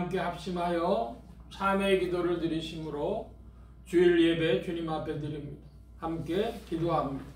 함께 합심하여 참회의 기도를 드리심으로 주일 예배 주님 앞에 드립니다. 함께 기도합니다.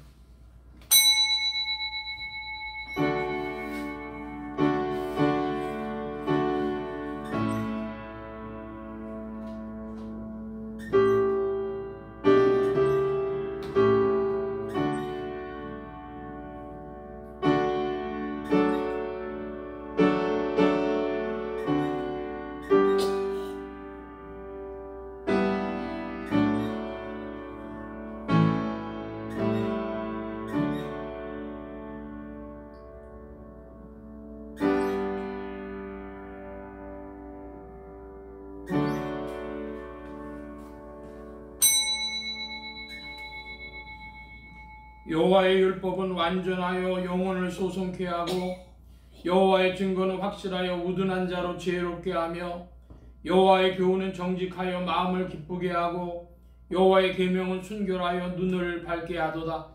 여호와의 율법은 완전하여 영혼을 소송케 하고 여호와의 증거는 확실하여 우둔한 자로 지혜롭게 하며 여호와의 교훈은 정직하여 마음을 기쁘게 하고 여호와의 계명은 순결하여 눈을 밝게 하도다.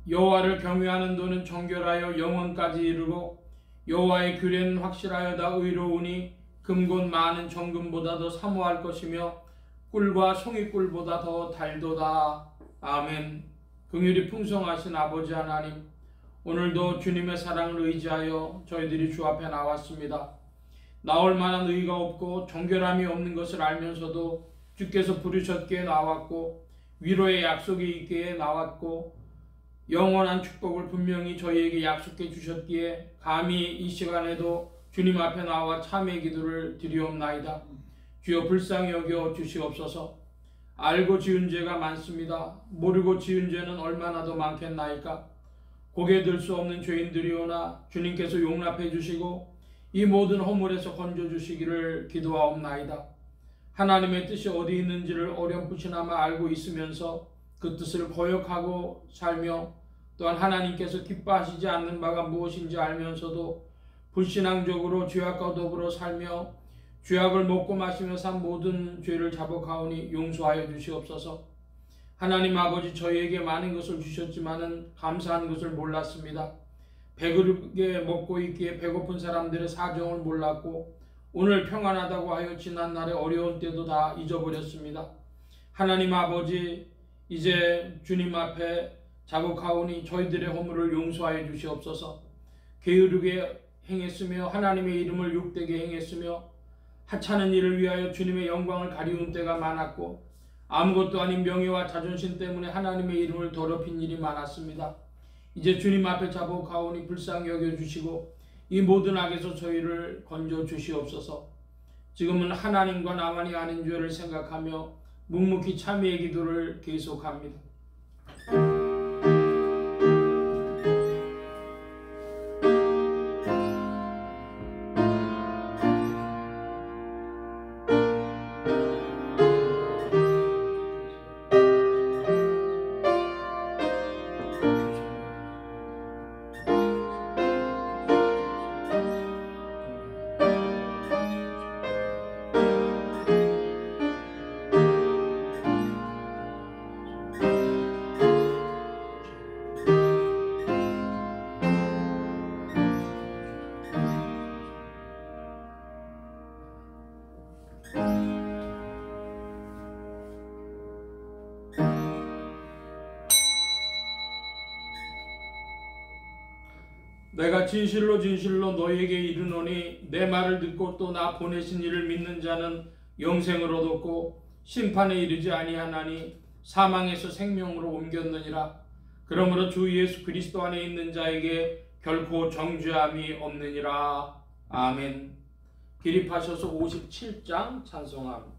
여호와를 경외하는 도는 정결하여 영혼까지 이르고 여호와의 규례는 확실하여다 의로우니 금곧 많은 정금보다 더 사모할 것이며 꿀과 송이꿀보다 더 달도다. 아멘. 긍휼이 풍성하신 아버지 하나님, 오늘도 주님의 사랑을 의지하여 저희들이 주 앞에 나왔습니다. 나올 만한 의가 없고 정결함이 없는 것을 알면서도 주께서 부르셨기에 나왔고 위로의 약속이 있기에 나왔고 영원한 축복을 분명히 저희에게 약속해 주셨기에 감히 이 시간에도 주님 앞에 나와 참회 기도를 드리옵나이다. 주여 불쌍히 여겨 주시옵소서. 알고 지은 죄가 많습니다. 모르고 지은 죄는 얼마나 더 많겠나이까. 고개 들 수 없는 죄인들이오나 주님께서 용납해 주시고 이 모든 허물에서 건져 주시기를 기도하옵나이다. 하나님의 뜻이 어디 있는지를 어렴풋이나마 알고 있으면서 그 뜻을 거역하고 살며 또한 하나님께서 기뻐하시지 않는 바가 무엇인지 알면서도 불신앙적으로 죄악과 더불어 살며 죄악을 먹고 마시며 산 모든 죄를 자복하오니 용서하여 주시옵소서. 하나님 아버지, 저희에게 많은 것을 주셨지만은 감사한 것을 몰랐습니다. 배부르게 먹고 있기에 배고픈 사람들의 사정을 몰랐고 오늘 평안하다고 하여 지난날의 어려운 때도 다 잊어버렸습니다. 하나님 아버지, 이제 주님 앞에 자복하오니 저희들의 허물을 용서하여 주시옵소서. 게으르게 행했으며 하나님의 이름을 욕되게 행했으며 하찮은 일을 위하여 주님의 영광을 가리운 때가 많았고 아무것도 아닌 명예와 자존심 때문에 하나님의 이름을 더럽힌 일이 많았습니다. 이제 주님 앞에 자복하오니 불쌍히 여겨주시고 이 모든 악에서 저희를 건져 주시옵소서. 지금은 하나님과 나만이 아는 죄를 생각하며 묵묵히 참회의 기도를 계속합니다. 내가 진실로 진실로 너희에게 이르노니 내 말을 듣고 또 나 보내신 이를 믿는 자는 영생을 얻었고 심판에 이르지 아니하나니 사망에서 생명으로 옮겼느니라. 그러므로 주 예수 그리스도 안에 있는 자에게 결코 정죄함이 없느니라. 아멘. 기립하셔서 57장 찬송합니다.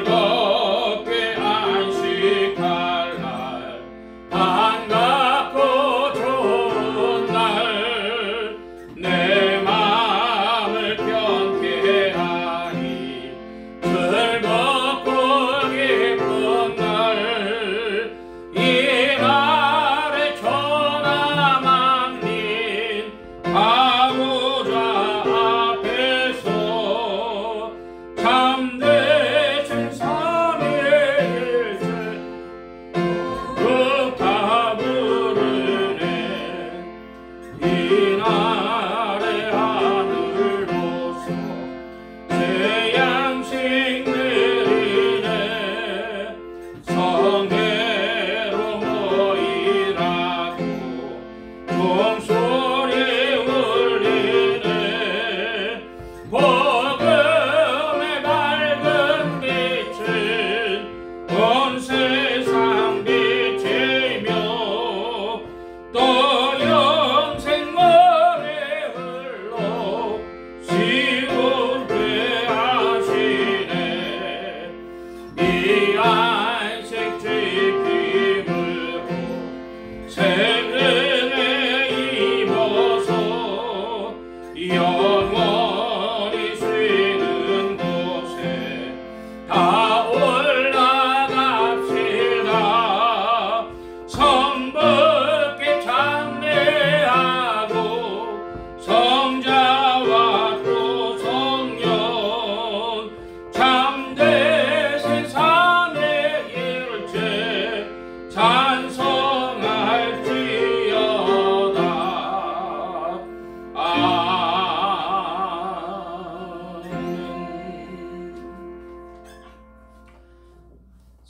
즐겁게 안식할 날, 반갑고 좋은 날, 내 마음을 편케 하니 즐겁고 기쁜 날, 이 날에 천하 만민 아버지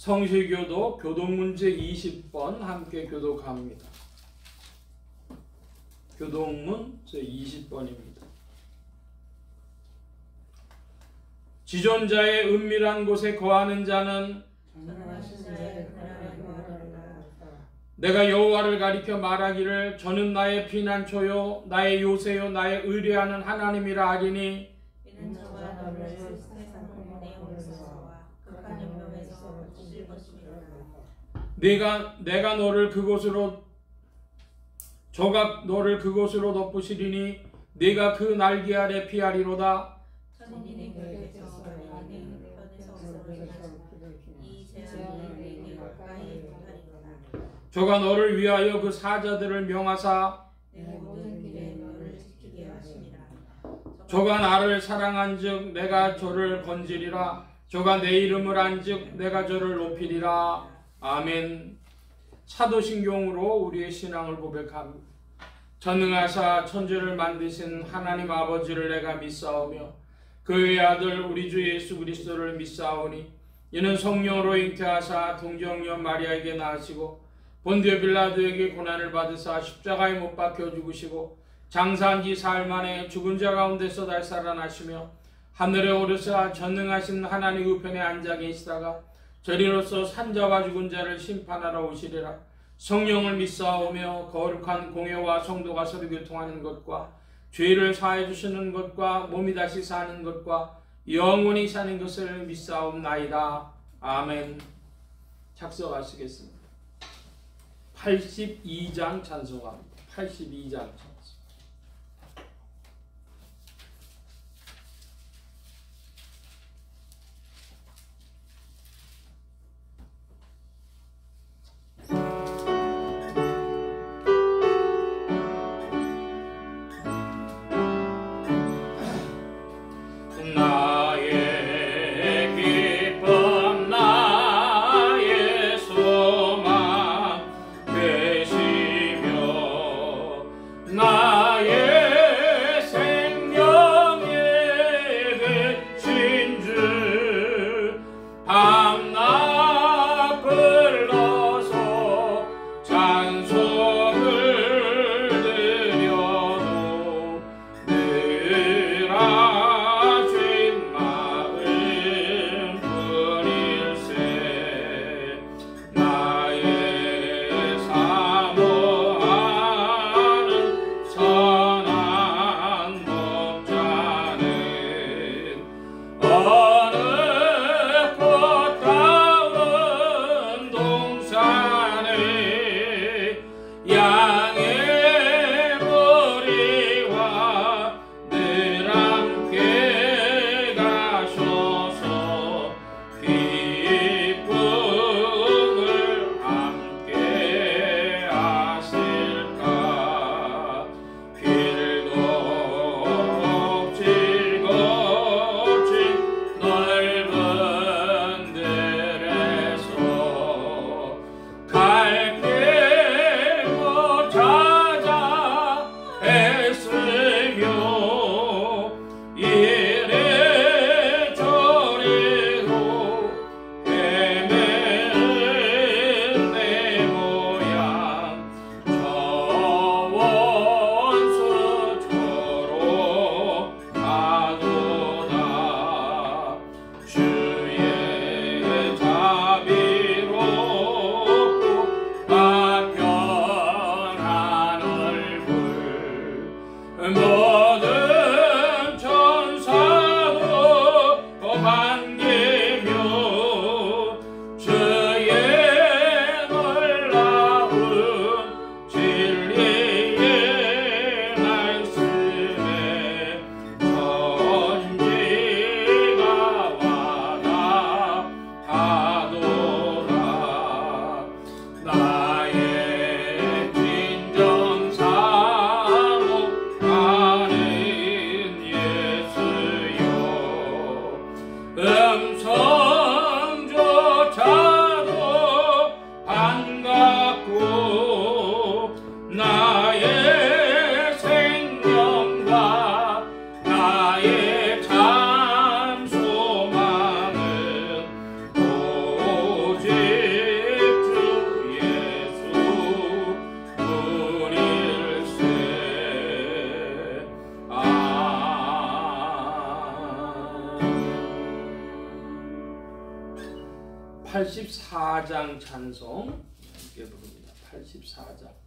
성실교도 교동문제 20번 함께 교독합니다. 교동문 제 20번입니다. 지존자의 은밀한 곳에 거하는 자는 내가 여호와를 가리켜 말하기를 저는 나의 피난처요 나의 요새요 나의 의뢰하는 하나님이라 하리니 이는 저가 너를 세상 공문의 영광에서와 극한 염려에서 거칠 것이니라. 내가 너를 그곳으로 저가 너를 그곳으로 덮으시리니 네가 그 날개 아래 피하리로다. 천인이 내 곁에서 너희 편에서 없어지나니 이 재앙이 내게 가까이 하리로다. 저가 너를 위하여 그 사자들을 명하사 내 모든 길에 너를 지키게 하시니라. 저가 나를 사랑한즉 내가 저를 건지리라. 저가 내 이름을 안즉 내가 저를 높이리라. 아멘. 사도신경으로 우리의 신앙을 고백합니다. 전능하사 천지를 만드신 하나님 아버지를 내가 믿사오며 그의 아들 우리 주 예수 그리스도를 믿사오니 이는 성령으로 잉태하사 동정녀 마리아에게 낳으시고 본디오 빌라도에게 고난을 받으사 십자가에 못 박혀 죽으시고 장사한 지 사흘 만에 죽은 자 가운데서 다시 살아나시며 하늘에 오르사 전능하신 하나님 우편에 앉아 계시다가 저리로서 산자와 죽은 자를 심판하러 오시리라. 성령을 믿사오며 거룩한 공회와 성도가 서로 교통하는 것과 죄를 사해 주시는 것과 몸이 다시 사는 것과 영원히 사는 것을 믿사옵나이다. 아멘. 작성하시겠습니다. 82장 찬송합니다. 82장 찬송. 오직 84장 찬송 함께 부릅니다. 84장.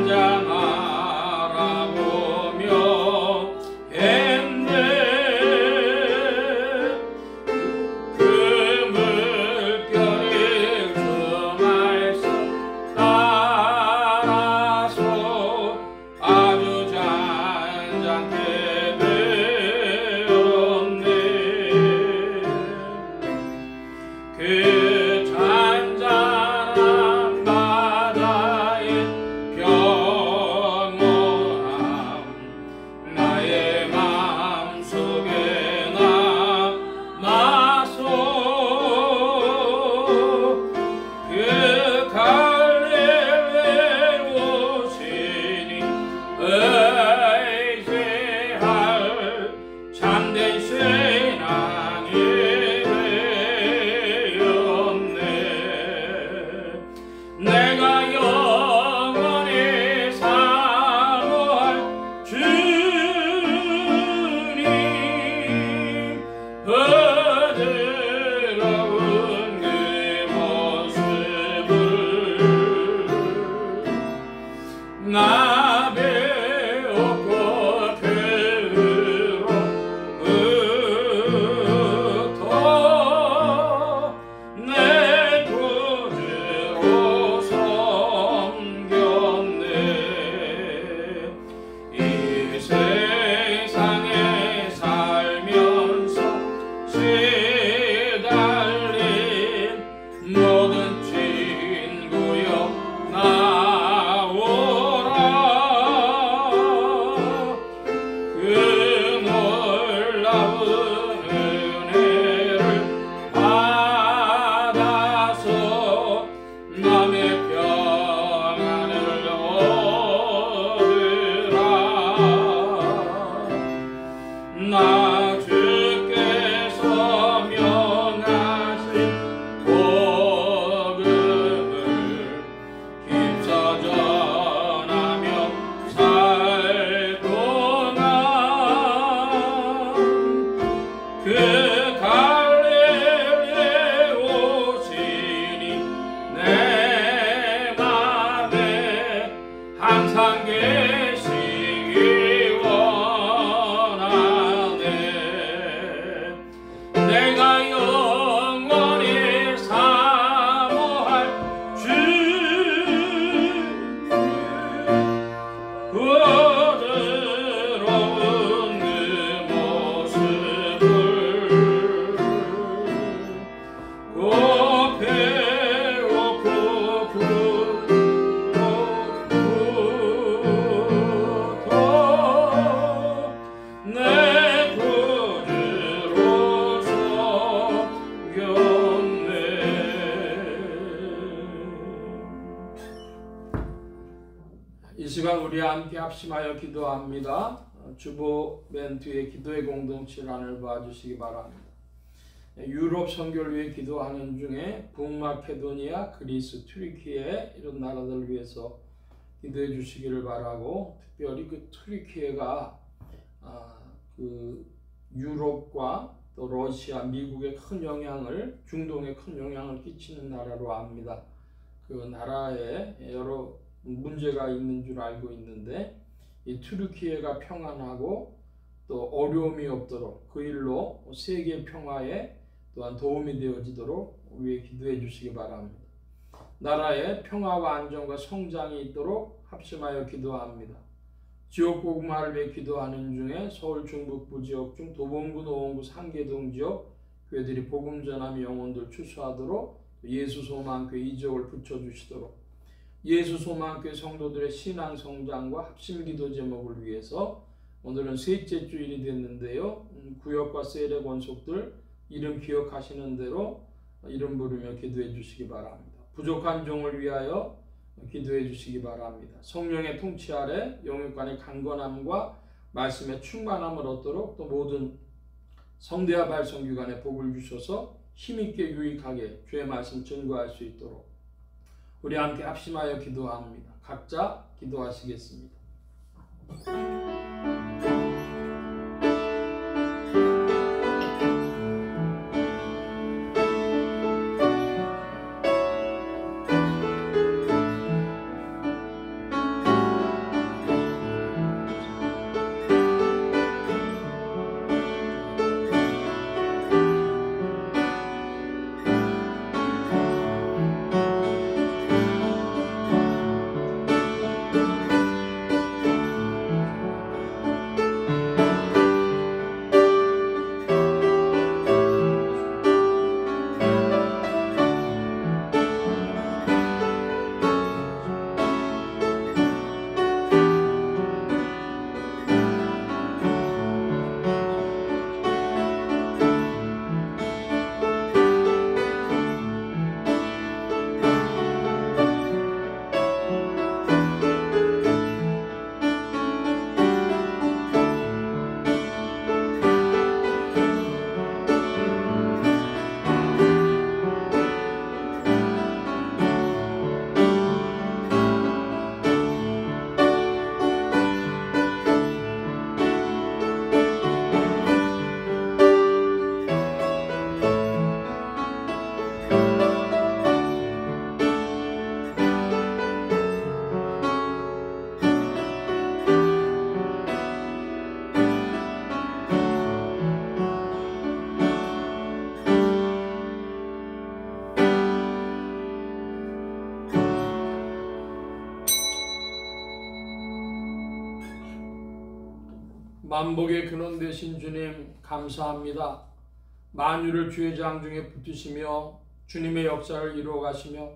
잔잔하라 보며 했네. 나 주께서 명하신 복음을 힘써 전하며 살도다. 그 갈릴리에 오시니 내 맘에 항상 계시기 원하네. 내가 영원히 사모할 주 부드러운 그 모습을 배우고 내 구주로서 섬겼네. 이 시간 우리 함께 합심하여 기도합니다. 주보 맨 뒤에 기도의 공동체란을 봐주시기 바랍니다. 유럽 선교를 위해 기도하는 중에 북마케도니아, 그리스, 튀르키예 이런 나라들을 위해서 기도해 주시기를 바라고, 특별히 그 튀르키예가 그 유럽과 또 러시아, 미국에 큰 영향을, 중동에 큰 영향을 끼치는 나라로 압니다. 그 나라에 여러 문제가 있는 줄 알고 있는데, 이 튀르키예가 평안하고 또 어려움이 없도록 그 일로 세계 평화에 또한 도움이 되어지도록 위해 기도해 주시기 바랍니다. 나라에 평화와 안정과 성장이 있도록 합심하여 기도합니다. 지역복음화를 위해 기도하는 중에 서울 중북부 지역 중 도봉구, 노원구, 상계동 지역 교회들이 복음 전하며 영혼들 추수하도록, 예수소망교회 이 지역을 붙여주시도록, 예수소망교회 성도들의 신앙 성장과 합심기도 제목을 위해서 오늘은 셋째 주일이 됐는데요. 구역과 세례 권속들 이름 기억하시는 대로 이름 부르며 기도해 주시기 바랍니다. 부족한 종을 위하여 기도해 주시기 바랍니다. 성령의 통치 아래 영육간의 강건함과 말씀의 충만함을 얻도록, 또 모든 성대와 발성기관에 복을 주셔서 힘있게 유익하게 주의 말씀 증거할 수 있도록 우리 함께 합심하여 기도합니다. 각자 기도하시겠습니다. 만복의 근원 되신 주님 감사합니다. 만유를 주의 장중에 붙드시며 주님의 역사를 이루어 가시며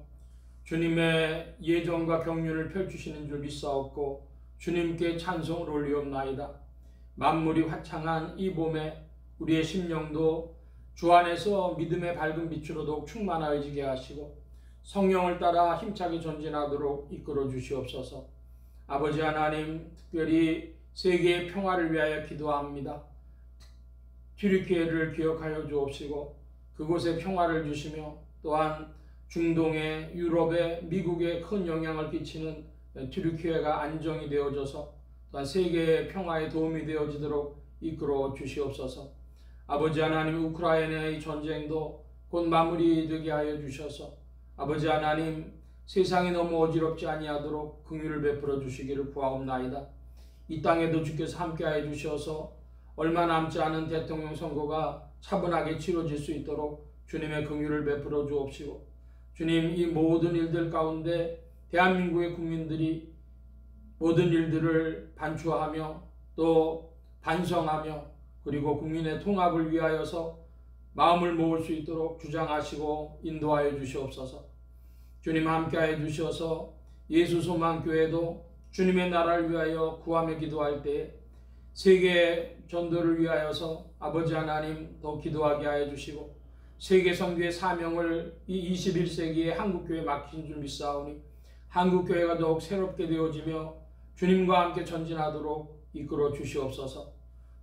주님의 예정과 경륜을 펼치시는 줄 믿사옵고 주님께 찬송을 올리옵나이다. 만물이 화창한 이 봄에 우리의 심령도 주 안에서 믿음의 밝은 빛으로 더욱 충만해지게 하시고 성령을 따라 힘차게 전진하도록 이끌어 주시옵소서. 아버지 하나님, 특별히 세계의 평화를 위하여 기도합니다. 튀르키예를 기억하여 주옵시고 그곳에 평화를 주시며 또한 중동에 유럽에 미국에 큰 영향을 끼치는 튀르키예가 안정이 되어져서 또한 세계의 평화에 도움이 되어지도록 이끌어 주시옵소서. 아버지 하나님, 우크라이나의 전쟁도 곧 마무리되게 하여 주셔서 아버지 하나님, 세상이 너무 어지럽지 아니하도록 긍휼을 베풀어 주시기를 구하옵나이다. 이 땅에도 주께서 함께하여 주셔서 얼마 남지 않은 대통령 선거가 차분하게 치러질 수 있도록 주님의 긍휼을 베풀어 주옵시고, 주님, 이 모든 일들 가운데 대한민국의 국민들이 모든 일들을 반추하며 또 반성하며 그리고 국민의 통합을 위하여서 마음을 모을 수 있도록 주장하시고 인도하여 주시옵소서. 주님 함께하여 주셔서 예수소망교회도 주님의 나라를 위하여 구하며 기도할 때에 세계 전도를 위하여서 아버지 하나님 더 기도하게 하여 주시고, 세계 선교의 사명을 이 21세기의 한국교회에 맡긴 줄 믿사오니 한국교회가 더욱 새롭게 되어지며 주님과 함께 전진하도록 이끌어 주시옵소서.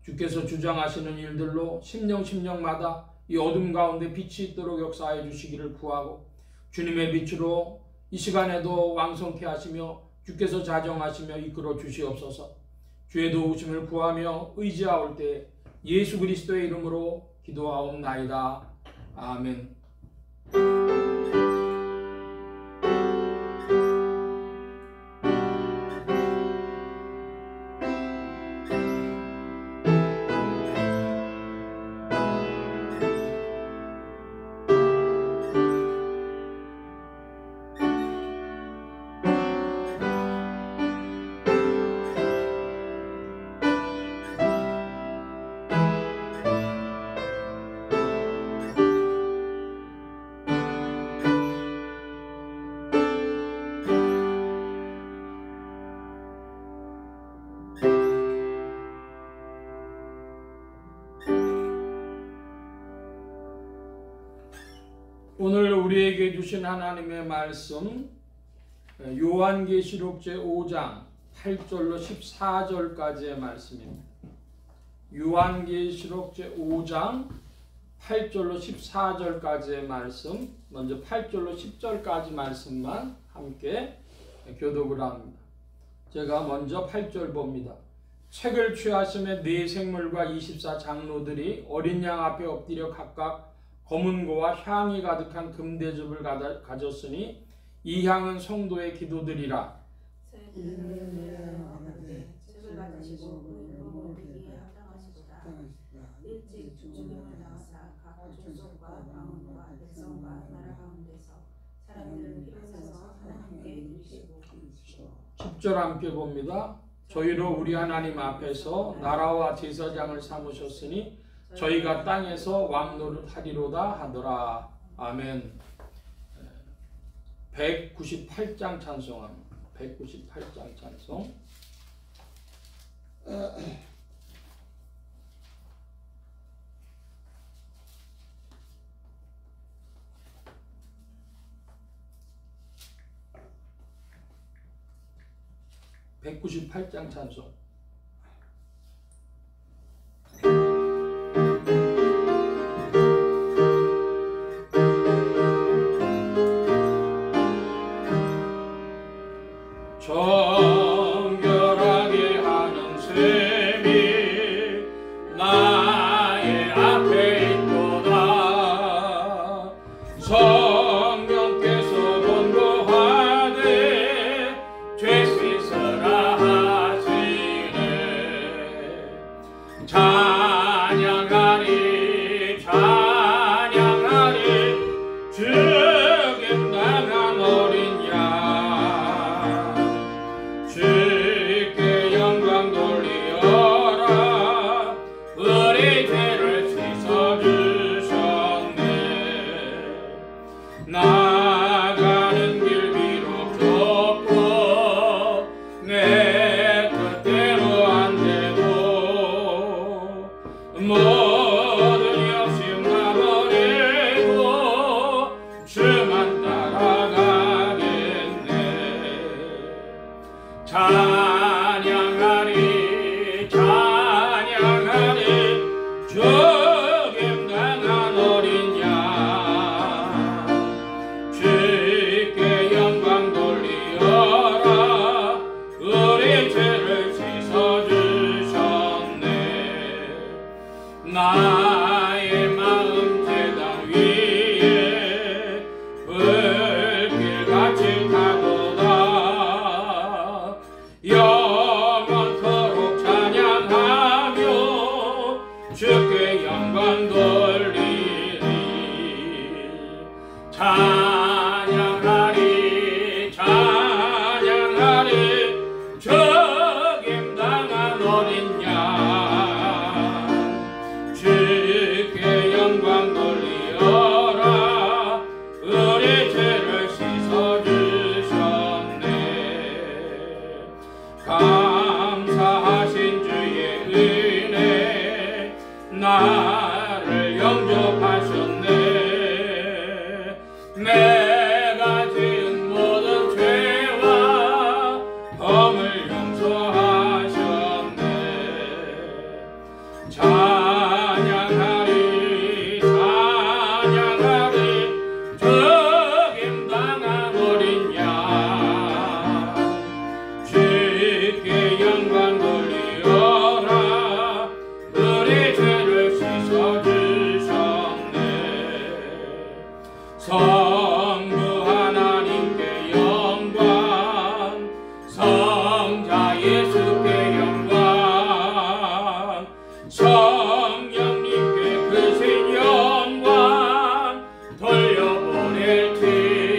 주께서 주장하시는 일들로 심령마다 이 어둠 가운데 빛이 있도록 역사하여 주시기를 구하고, 주님의 빛으로 이 시간에도 왕성케 하시며 주께서 자정하시며 이끌어 주시옵소서. 주의 도우심을 구하며 의지하올 때 예수 그리스도의 이름으로 기도하옵나이다. 아멘. 오늘 우리에게 주신 하나님의 말씀 요한계시록 제5장 8절로 14절까지의 말씀입니다. 요한계시록 제5장 8절로 14절까지의 말씀, 먼저 8절로 10절까지 말씀만 함께 교독을 합니다. 제가 먼저 8절 봅니다. 책을 취하심에 네 생물과 24장로들이 어린 양 앞에 엎드려 각각 검은고와 향이 가득한 금대접을 가졌으니 이 향은 성도의 기도들이라. 책을 받으시고 그의 비기에 합당하시도다. 일찍 주님을 나와사 각 족속과 방언과 백성과 나라 가운데서 사람들을 피로해서 하나님께 이르시고. 10절 함께 봅니다. 저희로 우리 하나님 앞에서 나라와 제사장을 삼으셨으니 저희가 땅에서 왕노릇하리로다 하더라. 아멘. 198장 찬송합니다. 198장 찬송. (198장) 찬송. 정결하게 하는 셈이 나의 앞에 있도다. 성령께서 권고하되 죄 씻으라 하시네. 찬양하리 찬양하리 죽임당한 어린 양 주께 영광 돌리어라. 우리 죄를 씻어주셨네. 나가는 길 비록 좁고 내 뜻대로 안 돼도 모든 욕심 놔버리고 주만 따라가겠네. 찬양하리 찬양하리 주 나의 마음 제단 위에 불길같이 타도다 영원토록 찬양하며 주께 영광 돌리리 찬양하리 찬양하리 죽임당한 어린 양 주께 영광 돌리어라 우리 죄를 씻어주셨네 감사하신 주의 은혜 나를 영접하셨네 내가 지은 모든 죄와 범을 용서하셨네 찬양하리 찬양하리 죽임당한 어린 양 주께 영광 돌리어라 우리 죄를 씻어주셨네 성부 하나님께 영광 성자 예수께 영광 성령님께 크신 영광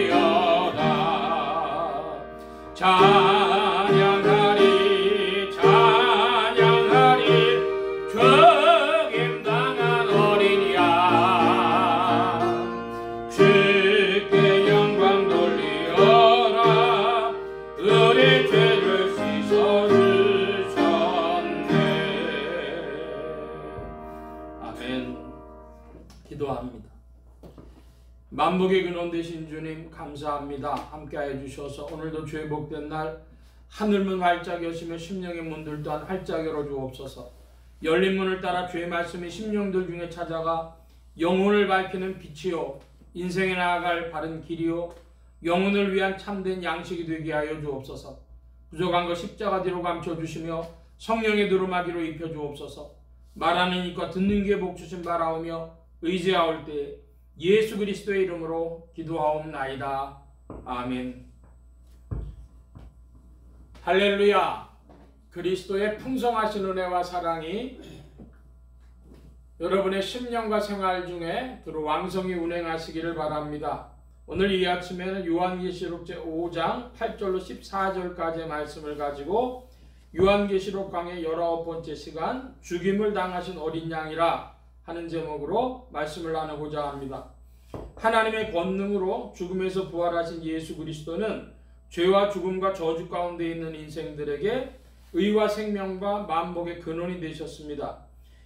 돌려보낼지어다 찬양하리 찬양하리 죽임당한 어린 양 주께 영광 돌리어라 우리 죄를 씻어주셨네 아멘. 기도합니다. 만복의 근원 되신 주님 감사합니다. 함께하여 주셔서 오늘도 주의 복된 날 하늘문 활짝 여시며 심령의 문들 또한 활짝 열어주옵소서. 열린 문을 따라 주의 말씀이 심령들 중에 찾아가 영혼을 밝히는 빛이요 인생에 나아갈 바른 길이요 영혼을 위한 참된 양식이 되게 하여 주옵소서. 부족한 것 십자가 뒤로 감춰주시며 성령의 두루마기로 입혀주옵소서. 말하는 이과 듣는 귀에 복 주신 바라오며 의지하올 때 예수 그리스도의 이름으로 기도하옵나이다. 아멘. 할렐루야. 그리스도의 풍성하신 은혜와 사랑이 여러분의 심령과 생활 중에 두루 왕성히 운행하시기를 바랍니다. 오늘 이 아침에는 요한계시록 제5장 8절로 14절까지의 말씀을 가지고 요한계시록 강의 19번째 시간 죽임을 당하신 어린 양이라 하는 제목으로 말씀을 나누고자 합니다. 하나님의 권능으로 죽음에서 부활하신 예수 그리스도는 죄와 죽음과 저주 가운데 있는 인생들에게 의와 생명과 만복의 근원이 되셨습니다.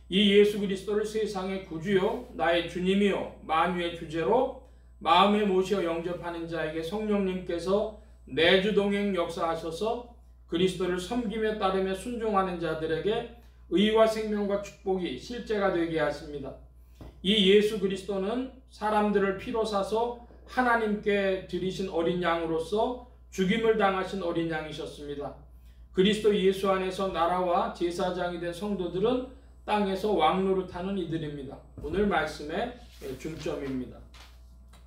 이 예수 그리스도를 세상의 구주요 나의 주님이요 만유의 주제로 마음에 모시어 영접하는 자에게 성령님께서 내주동행 역사하셔서 그리스도를 섬기며 따르며 순종하는 자들에게 의와 생명과 축복이 실제가 되게 하십니다. 이 예수 그리스도는 사람들을 피로 사서 하나님께 드리신 어린 양으로서 죽임을 당하신 어린 양이셨습니다. 그리스도 예수 안에서 나라와 제사장이 된 성도들은 땅에서 왕노릇하는 이들입니다. 오늘 말씀의 중점입니다.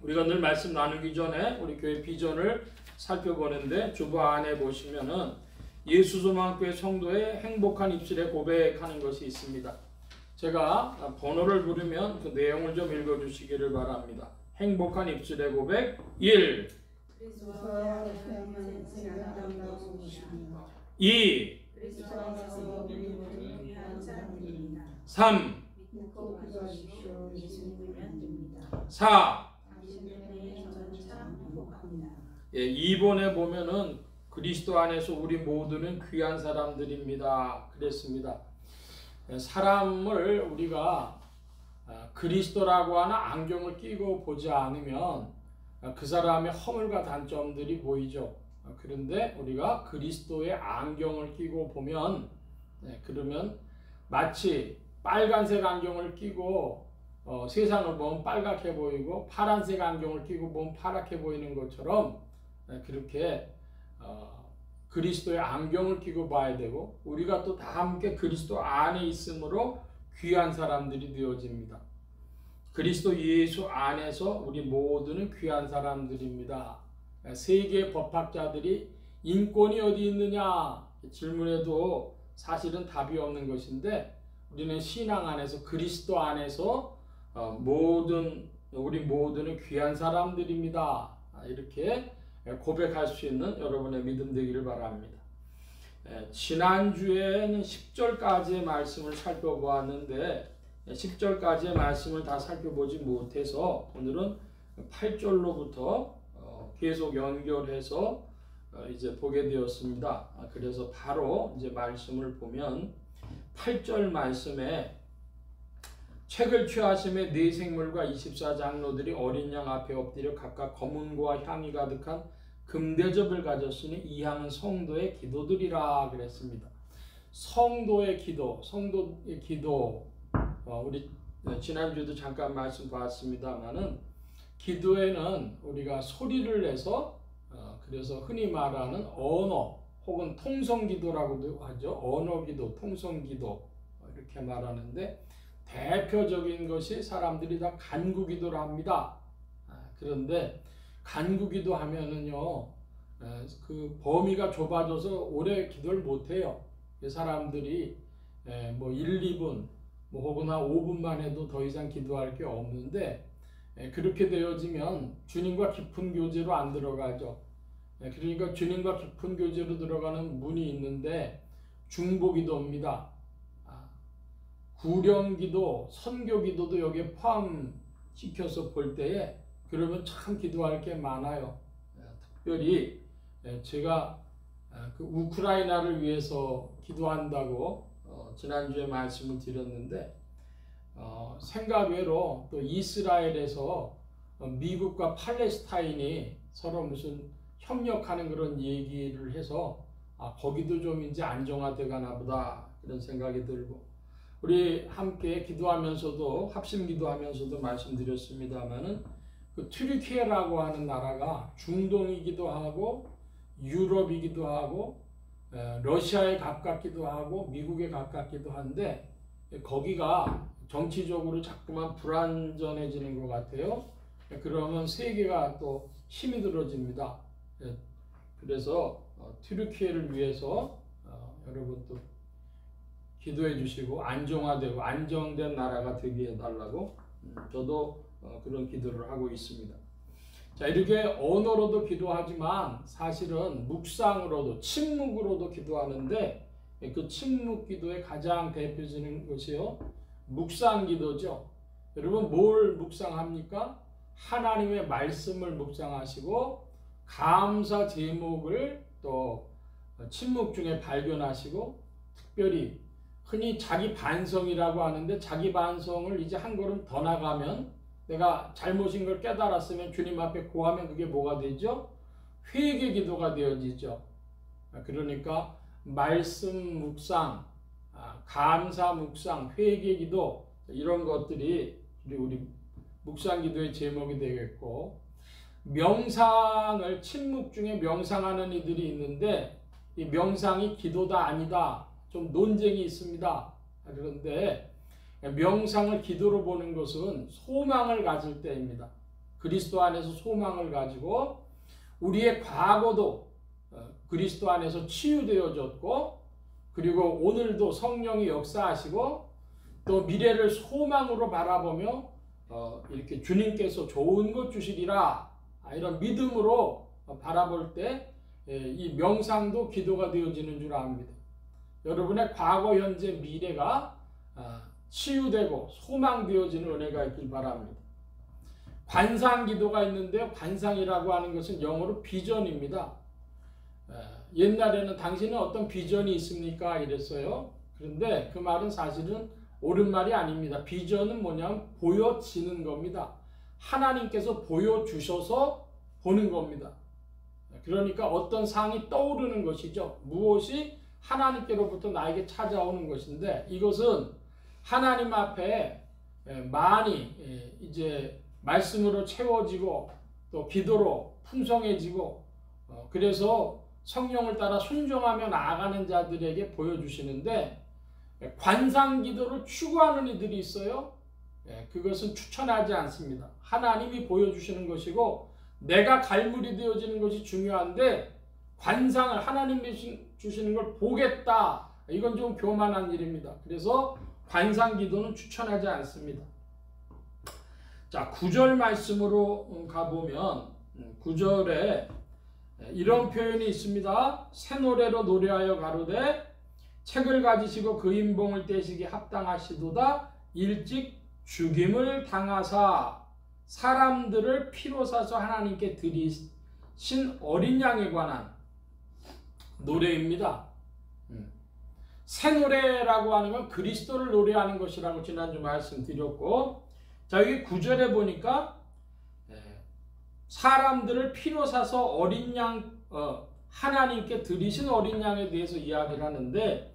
우리가 늘 말씀 나누기 전에 우리 교회 비전을 살펴보는데 주보 안에 보시면은 예수소망교회 성도의 행복한 입술에 고백하는 것이 있습니다. 제가 번호를 부르면 그 내용을 좀 읽어주시기를 바랍니다. 행복한 입술의 고백 1 2 3 4 2번에 보면은 그리스도 안에서 우리 모두는 귀한 사람들입니다. 그랬습니다. 사람을 우리가 그리스도라고 하는 안경을 끼고 보지 않으면 그 사람의 허물과 단점들이 보이죠. 그런데 우리가 그리스도의 안경을 끼고 보면 그러면 마치 빨간색 안경을 끼고 세상을 보면 빨갛게 보이고 파란색 안경을 끼고 보면 파랗게 보이는 것처럼 그렇게 그리스도의 안경을 끼고 봐야 되고 우리가 또 다 함께 그리스도 안에 있으므로 귀한 사람들이 되어집니다. 그리스도 예수 안에서 우리 모두는 귀한 사람들입니다. 세계 법학자들이 인권이 어디 있느냐 질문에도 사실은 답이 없는 것인데, 우리는 신앙 안에서 그리스도 안에서 우리 모두는 귀한 사람들입니다. 이렇게 고백할 수 있는 여러분의 믿음 되기를 바랍니다. 지난주에는 10절까지의 말씀을 살펴보았는데 10절까지의 말씀을 다 살펴보지 못해서 오늘은 8절로부터 계속 연결해서 이제 보게 되었습니다. 그래서 바로 이제 말씀을 보면 8절 말씀에 책을 취하심에 네 생물과 24장로들이 어린 양 앞에 엎드려 각각 검은고와 향이 가득한 금대접을 가졌으니 이 향은 성도의 기도들이라 그랬습니다. 성도의 기도, 우리 지난주에도 잠깐 말씀 봤습니다만은 기도에는 우리가 소리를 내서 그래서 흔히 말하는 언어 혹은 통성기도라고도 하죠. 언어기도, 통성기도 이렇게 말하는데 대표적인 것이 사람들이 다 간구기도를 합니다. 그런데 간구기도 하면은요, 그 범위가 좁아져서 오래 기도를 못해요. 사람들이 뭐 1, 2분 뭐 혹은 한 5분만 해도 더 이상 기도할 게 없는데, 그렇게 되어지면 주님과 깊은 교제로 안 들어가죠. 그러니까 주님과 깊은 교제로 들어가는 문이 있는데 중보기도입니다. 구령기도, 선교기도도 여기에 포함시켜서 볼 때에 그러면 참 기도할 게 많아요. 특별히 제가 그 우크라이나를 위해서 기도한다고 지난주에 말씀을 드렸는데 생각외로 또 이스라엘에서 미국과 팔레스타인이 서로 무슨 협력하는 그런 얘기를 해서 거기도 좀 이제 안정화돼 가나 보다 그런 생각이 들고, 우리 함께 기도하면서도 합심 기도하면서도 말씀드렸습니다마는 그 튀르키예라고 하는 나라가 중동이기도 하고 유럽이기도 하고 러시아에 가깝기도 하고 미국에 가깝기도 한데 거기가 정치적으로 자꾸만 불안전해지는 것 같아요. 그러면 세계가 또 힘이 들어집니다. 그래서 튀르키예를 위해서 여러분 또 기도해 주시고 안정화되고 안정된 나라가 되게 해달라고 저도 그런 기도를 하고 있습니다. 자, 이렇게 언어로도 기도하지만 사실은 묵상으로도 침묵으로도 기도하는데 그 침묵 기도의 가장 대표적인 것이요 묵상 기도죠. 여러분 뭘 묵상합니까? 하나님의 말씀을 묵상하시고 감사 제목을 또 침묵 중에 발견하시고, 특별히 흔히 자기 반성이라고 하는데 자기 반성을 이제 한 걸음 더 나가면 내가 잘못인 걸 깨달았으면 주님 앞에 고하면 그게 뭐가 되죠? 회개 기도가 되어지죠. 그러니까 말씀 묵상, 감사 묵상, 회개 기도 이런 것들이 우리 묵상 기도의 제목이 되겠고, 명상을 침묵 중에 명상하는 이들이 있는데 이 명상이 기도다 아니다 좀 논쟁이 있습니다. 그런데 명상을 기도로 보는 것은 소망을 가질 때입니다. 그리스도 안에서 소망을 가지고 우리의 과거도 그리스도 안에서 치유되어졌고, 그리고 오늘도 성령이 역사하시고 또 미래를 소망으로 바라보며 이렇게 주님께서 좋은 것 주시리라 이런 믿음으로 바라볼 때 이 명상도 기도가 되어지는 줄 압니다. 여러분의 과거, 현재, 미래가 치유되고 소망되어지는 은혜가 있길 바랍니다. 관상 기도가 있는데요. 관상이라고 하는 것은 영어로 비전입니다. 옛날에는 당신은 어떤 비전이 있습니까? 이랬어요. 그런데 그 말은 사실은 옳은 말이 아닙니다. 비전은 뭐냐면 보여지는 겁니다. 하나님께서 보여주셔서 보는 겁니다. 그러니까 어떤 상이 떠오르는 것이죠. 무엇이 하나님께로부터 나에게 찾아오는 것인데, 이것은 하나님 앞에 많이 이제 말씀으로 채워지고 또 기도로 풍성해지고 그래서 성령을 따라 순종하며 나아가는 자들에게 보여주시는데, 관상기도를 추구하는 이들이 있어요. 그것은 추천하지 않습니다. 하나님이 보여주시는 것이고 내가 갈물이 되어지는 것이 중요한데 관상을 하나님이 주시는 걸 보겠다. 이건 좀 교만한 일입니다. 그래서 관상기도는 추천하지 않습니다. 자, 9절 말씀으로 가보면 9절에 이런 표현이 있습니다. 새 노래로 노래하여 가로되 책을 가지시고 그 인봉을 떼시기 합당하시도다. 일찍 죽임을 당하사 사람들을 피로 사서 하나님께 드리신 어린 양에 관한 노래입니다. 새 노래라고 하는 건 그리스도를 노래하는 것이라고 지난주 말씀드렸고, 자, 여기 9절에 보니까 사람들을 피로 사서 어린 양, 하나님께 드리신 어린 양에 대해서 이야기를 하는데,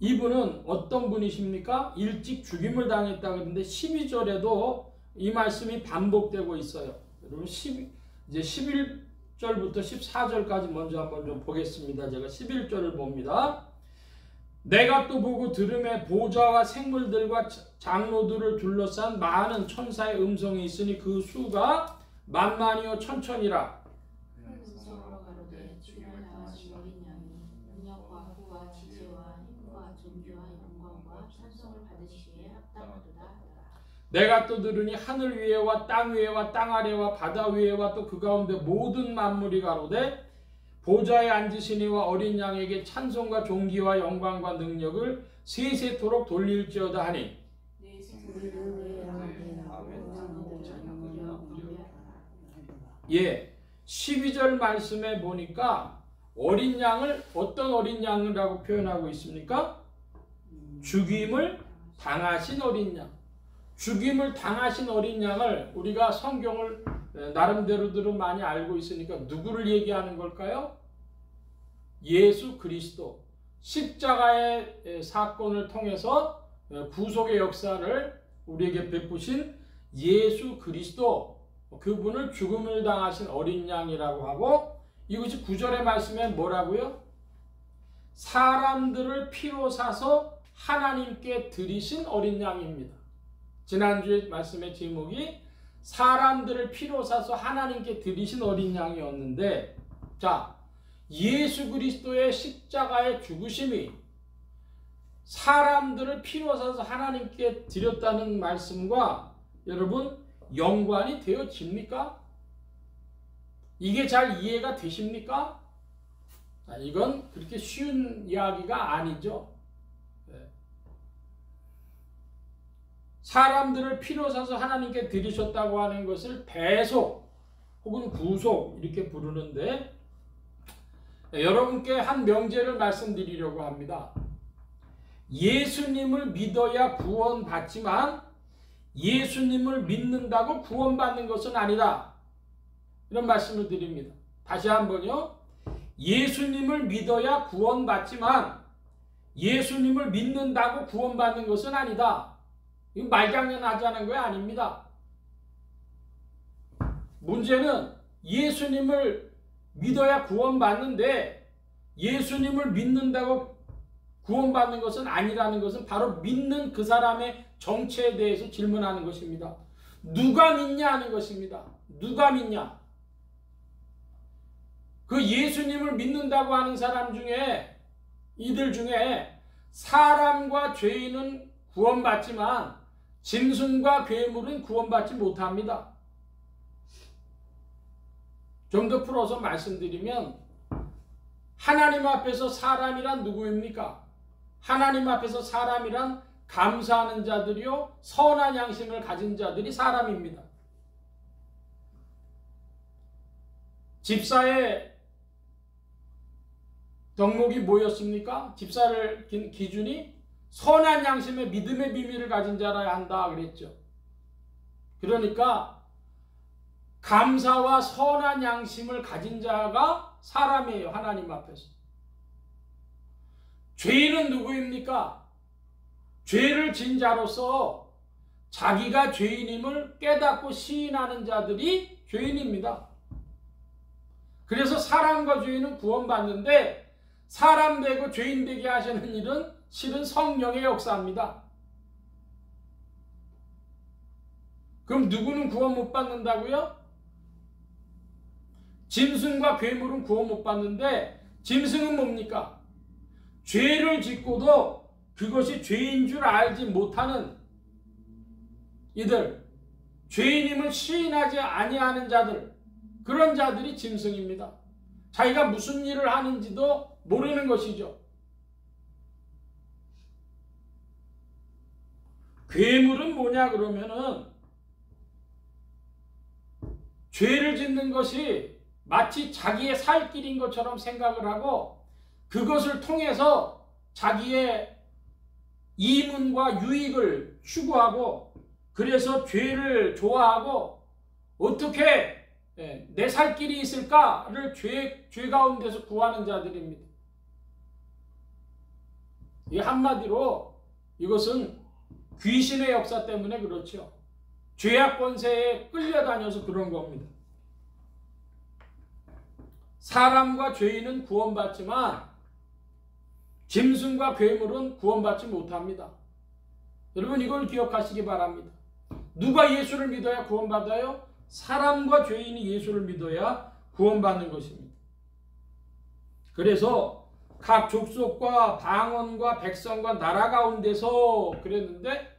이분은 어떤 분이십니까? 일찍 죽임을 당했다 그러는데 12절에도 이 말씀이 반복되고 있어요. 여러분 이제 11절부터 14절까지 먼저 한번 좀 보겠습니다. 제가 11절을 봅니다. 내가 또 보고 들음에 보좌와 생물들과 장로들을 둘러싼 많은 천사의 음성이 있으니 그 수가 만만이요 천천이라. 내가 또 들으니 하늘 위에와 땅 위에와 땅 아래와 바다 위에와 또 그 가운데 모든 만물이 가로되 보좌에 앉으시니와 어린 양에게 찬송과 존귀와 영광과 능력을 세세토록 돌릴지어다 하니. 예, 12절 말씀에 보니까 어린 양을 어떤 어린 양이라고 표현하고 있습니까? 죽임을 당하신 어린 양. 죽임을 당하신 어린 양을 우리가 성경을 나름대로들은 많이 알고 있으니까 누구를 얘기하는 걸까요? 예수 그리스도. 십자가의 사건을 통해서 구속의 역사를 우리에게 베푸신 예수 그리스도, 그분을 죽음을 당하신 어린 양이라고 하고, 이것이 9절의 말씀에 뭐라고요? 사람들을 피로 사서 하나님께 드리신 어린 양입니다. 지난주에 말씀의 제목이 사람들을 피로 사서 하나님께 드리신 어린 양이었는데, 자, 예수 그리스도의 십자가의 죽으심이 사람들을 피로 사서 하나님께 드렸다는 말씀과 여러분 연관이 되어집니까? 이게 잘 이해가 되십니까? 자, 이건 그렇게 쉬운 이야기가 아니죠. 사람들을 피로 사서 하나님께 드리셨다고 하는 것을 배속 혹은 구속 이렇게 부르는데, 여러분께 한 명제를 말씀드리려고 합니다. 예수님을 믿어야 구원받지만 예수님을 믿는다고 구원받는 것은 아니다. 이런 말씀을 드립니다. 다시 한번요. 예수님을 믿어야 구원받지만 예수님을 믿는다고 구원받는 것은 아니다. 이건 말장난하자는 거 아닙니다. 문제는 예수님을 믿어야 구원받는데 예수님을 믿는다고 구원받는 것은 아니라는 것은 바로 믿는 그 사람의 정체에 대해서 질문하는 것입니다. 누가 믿냐 하는 것입니다. 누가 믿냐? 그 예수님을 믿는다고 하는 사람 중에, 이들 중에 사람과 죄인은 구원받지만 짐승과 괴물은 구원받지 못합니다. 좀 더 풀어서 말씀드리면, 하나님 앞에서 사람이란 누구입니까? 하나님 앞에서 사람이란 감사하는 자들이요 선한 양심을 가진 자들이 사람입니다. 집사의 덕목이 뭐였습니까? 집사를 기준이 선한 양심의 믿음의 비밀을 가진 자라야 한다 그랬죠. 그러니까 감사와 선한 양심을 가진 자가 사람이에요. 하나님 앞에서. 죄인은 누구입니까? 죄를 진 자로서 자기가 죄인임을 깨닫고 시인하는 자들이 죄인입니다. 그래서 사람과 죄인은 구원받는데 사람 되고 죄인 되게 하시는 일은 실은 성령의 역사입니다. 그럼 누구는 구원 못 받는다고요? 짐승과 괴물은 구원 못 받는데 짐승은 뭡니까? 죄를 짓고도 그것이 죄인 줄 알지 못하는 이들, 죄인임을 시인하지 아니하는 자들, 그런 자들이 짐승입니다. 자기가 무슨 일을 하는지도 모르는 것이죠. 괴물은 뭐냐 그러면은 죄를 짓는 것이 마치 자기의 살 길인 것처럼 생각을 하고 그것을 통해서 자기의 이문과 유익을 추구하고 그래서 죄를 좋아하고 어떻게 내 살 길이 있을까를 죄 가운데서 구하는 자들입니다. 이 한마디로 이것은 귀신의 역사 때문에 그렇죠. 죄악 권세에 끌려다녀서 그런 겁니다. 사람과 죄인은 구원받지만 짐승과 괴물은 구원받지 못합니다. 여러분 이걸 기억하시기 바랍니다. 누가 예수를 믿어야 구원받아요? 사람과 죄인이 예수를 믿어야 구원받는 것입니다. 그래서 각 족속과 방언과 백성과 나라 가운데서 그랬는데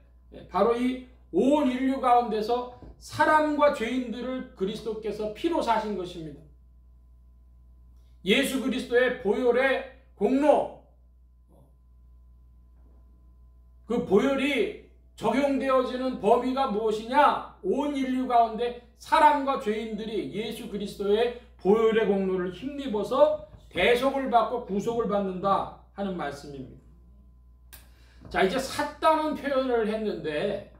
바로 이 온 인류 가운데서 사람과 죄인들을 그리스도께서 피로 사신 것입니다. 예수 그리스도의 보혈의 공로, 그 보혈이 적용되어지는 범위가 무엇이냐? 온 인류 가운데 사람과 죄인들이 예수 그리스도의 보혈의 공로를 힘입어서 대속을 받고 구속을 받는다 하는 말씀입니다. 자, 이제 샀다는 표현을 했는데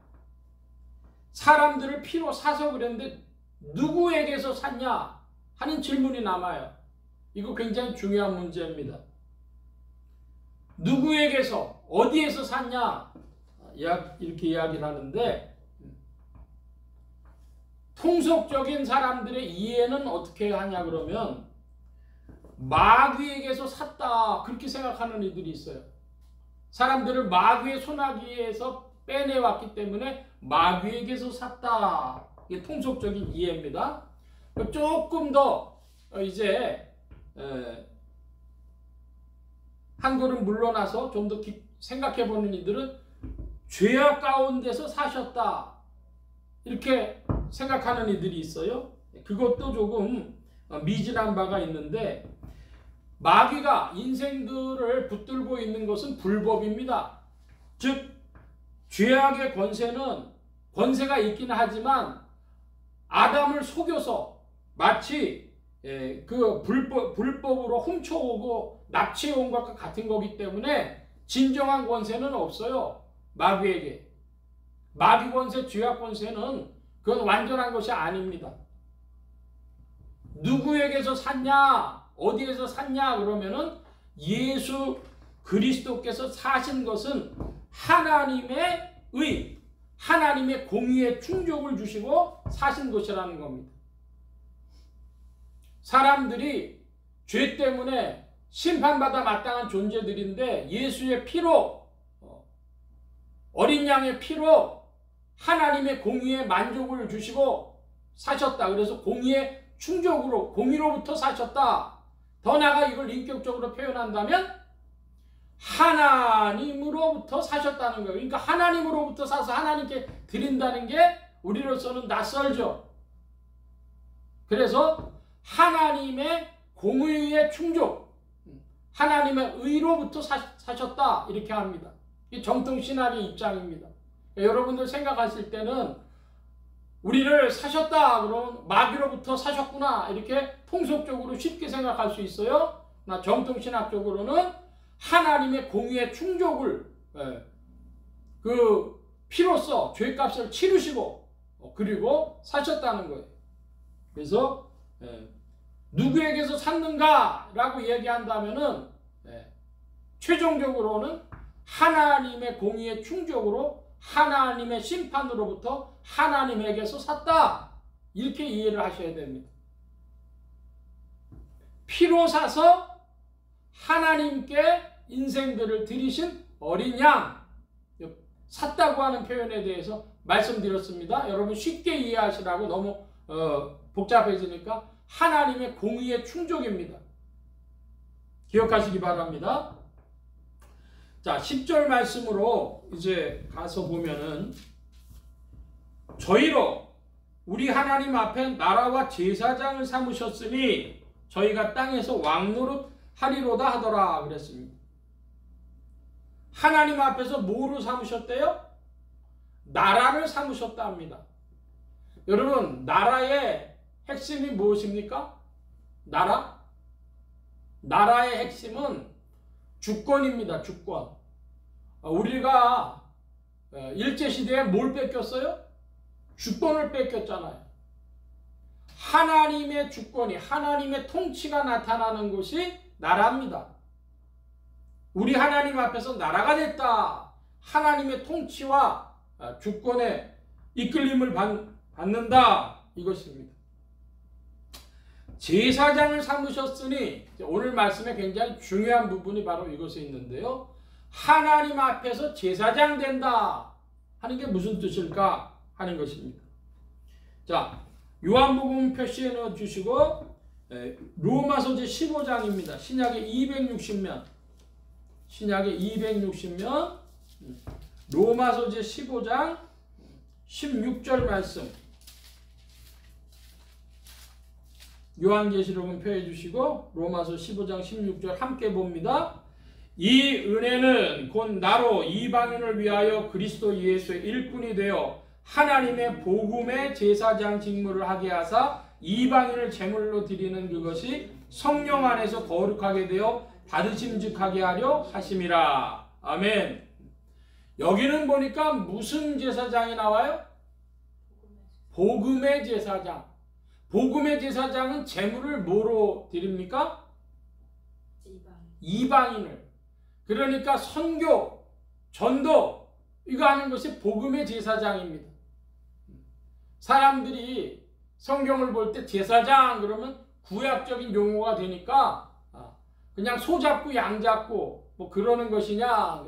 사람들을 피로 사서 그랬는데 누구에게서 샀냐 하는 질문이 남아요. 이거 굉장히 중요한 문제입니다. 누구에게서 어디에서 샀냐 이렇게 이야기를 하는데 통속적인 사람들의 이해는 어떻게 하냐 그러면 마귀에게서 샀다 그렇게 생각하는 이들이 있어요. 사람들을 마귀의 손아귀에서 빼내왔기 때문에 마귀에게서 샀다. 이게 통속적인 이해입니다. 조금 더 이제 한 걸음 물러나서 좀 더 생각해보는 이들은 죄악 가운데서 사셨다 이렇게 생각하는 이들이 있어요. 그것도 조금 미진한 바가 있는데 마귀가 인생들을 붙들고 있는 것은 불법입니다. 즉 죄악의 권세가 있긴 하지만 아담을 속여서 마치 그 불법으로 훔쳐오고 납치해온 것과 같은 거기 때문에 진정한 권세는 없어요. 마귀에게. 마귀 권세, 죄악 권세는 그건 완전한 것이 아닙니다. 누구에게서 샀냐? 어디에서 샀냐? 그러면은 예수 그리스도께서 사신 것은 하나님의 의, 하나님의 공의의 충족을 주시고 사신 것이라는 겁니다. 사람들이 죄 때문에 심판받아 마땅한 존재들인데 예수의 피로, 어린 양의 피로 하나님의 공의의 만족을 주시고 사셨다. 그래서 공의의 충족으로, 공의로부터 사셨다. 더 나아가 이걸 인격적으로 표현한다면 하나님으로부터 사셨다는 거예요. 그러니까 하나님으로부터 사서 하나님께 드린다는 게 우리로서는 낯설죠. 그래서 하나님의 공의의 충족, 하나님의 의로부터 사셨다 이렇게 합니다. 이 정통신학의 입장입니다. 여러분들 생각하실 때는 우리를 사셨다 그러면 마귀로부터 사셨구나 이렇게 통속적으로 쉽게 생각할 수 있어요. 나 정통신학적으로는 하나님의 공의의 충족을 그 피로써 죄값을 치르시고 그리고 사셨다는 거예요. 그래서 누구에게서 샀는가 라고 얘기한다면은 최종적으로는 하나님의 공의의 충족으로 하나님의 심판으로부터 하나님에게서 샀다 이렇게 이해를 하셔야 됩니다. 피로 사서 하나님께 인생들을 드리신 어린 양 샀다고 하는 표현에 대해서 말씀드렸습니다. 여러분 쉽게 이해하시라고 너무 복잡해지니까 하나님의 공의의 충족입니다. 기억하시기 바랍니다. 자, 10절 말씀으로 이제 가서 보면은 저희로 우리 하나님 앞에 나라와 제사장을 삼으셨으니 저희가 땅에서 왕노릇 하리로다 하더라 그랬습니다. 하나님 앞에서 뭐로 삼으셨대요? 나라를 삼으셨다 합니다. 여러분, 나라의 핵심이 무엇입니까? 나라의 핵심은 주권입니다. 주권. 우리가 일제시대에 뭘 뺏겼어요? 주권을 뺏겼잖아요. 하나님의 주권이, 하나님의 통치가 나타나는 곳이 나라입니다. 우리 하나님 앞에서 나라가 됐다. 하나님의 통치와 주권의 이끌림을 받는다. 이것입니다. 제사장을 삼으셨으니 오늘 말씀에 굉장히 중요한 부분이 바로 이것에 있는데요. 하나님 앞에서 제사장 된다 하는 게 무슨 뜻일까 하는 것입니다. 자, 요한복음 표시해 넣어 주시고 로마서 제 15장입니다. 신약의 260면 로마서 제 15장 16절 말씀 요한계시록은 펴해 주시고 로마서 15장 16절 함께 봅니다. 이 은혜는 곧 나로 이방인을 위하여 그리스도 예수의 일꾼이 되어 하나님의 복음의 제사장 직무를 하게 하사 이방인을 제물로 드리는 그것이 성령 안에서 거룩하게 되어 받으심직하게 하려 하심이라. 아멘. 여기는 보니까 무슨 제사장이 나와요? 복음의 제사장. 복음의 제사장은 제물을 뭐로 드립니까? 이방인을. 그러니까 선교, 전도 이거 하는 것이 복음의 제사장입니다. 사람들이 성경을 볼 때 제사장 그러면 구약적인 용어가 되니까 그냥 소 잡고 양 잡고 뭐 그러는 것이냐.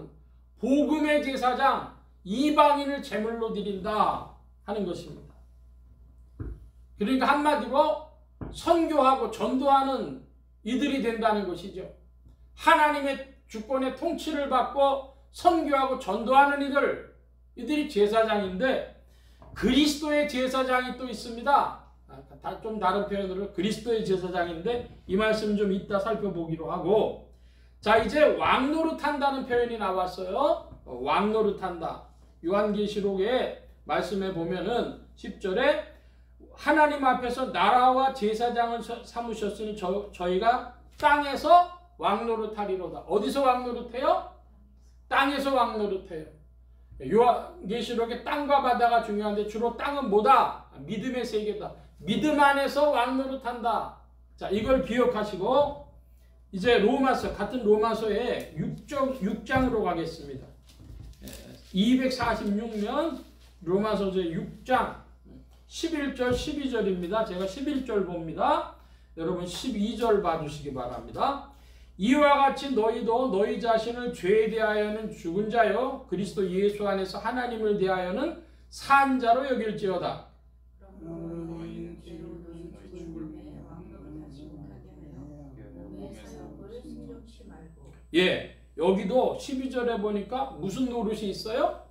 복음의 제사장, 이방인을 제물로 드린다 하는 것입니다. 그러니까 한마디로 선교하고 전도하는 이들이 된다는 것이죠. 하나님의 주권의 통치를 받고 선교하고 전도하는 이들이 제사장인데 그리스도의 제사장이 또 있습니다. 좀 다른 표현으로 그리스도의 제사장인데 이 말씀 좀 이따 살펴보기로 하고, 자, 이제 왕노릇한다는 표현이 나왔어요. 왕노릇한다. 요한계시록에 말씀해 보면은 10절에 하나님 앞에서 나라와 제사장을 삼으셨으니 저희가 땅에서 왕노릇하리로다. 어디서 왕노릇해요? 땅에서 왕노릇해요. 요한계시록에 땅과 바다가 중요한데 주로 땅은 뭐다? 믿음의 세계다. 믿음 안에서 왕노릇한다. 자, 이걸 기억하시고 이제 로마서, 같은 로마서의 6장으로 가겠습니다. 246면 로마서 제 6장 11절 12절입니다. 제가 11절 봅니다. 여러분 12절 봐주시기 바랍니다. 이와 같이 너희도 너희 자신을 죄에 대하여는 죽은 자요 그리스도 예수 안에서 하나님을 대하여는 산 자로 여길지어다. 너희는 죄로 너희 죽음에 왕노릇하지 못하게 하여 몸의 사욕을 신경치 말고. 예, 여기도 12절에 보니까 무슨 노릇이 있어요?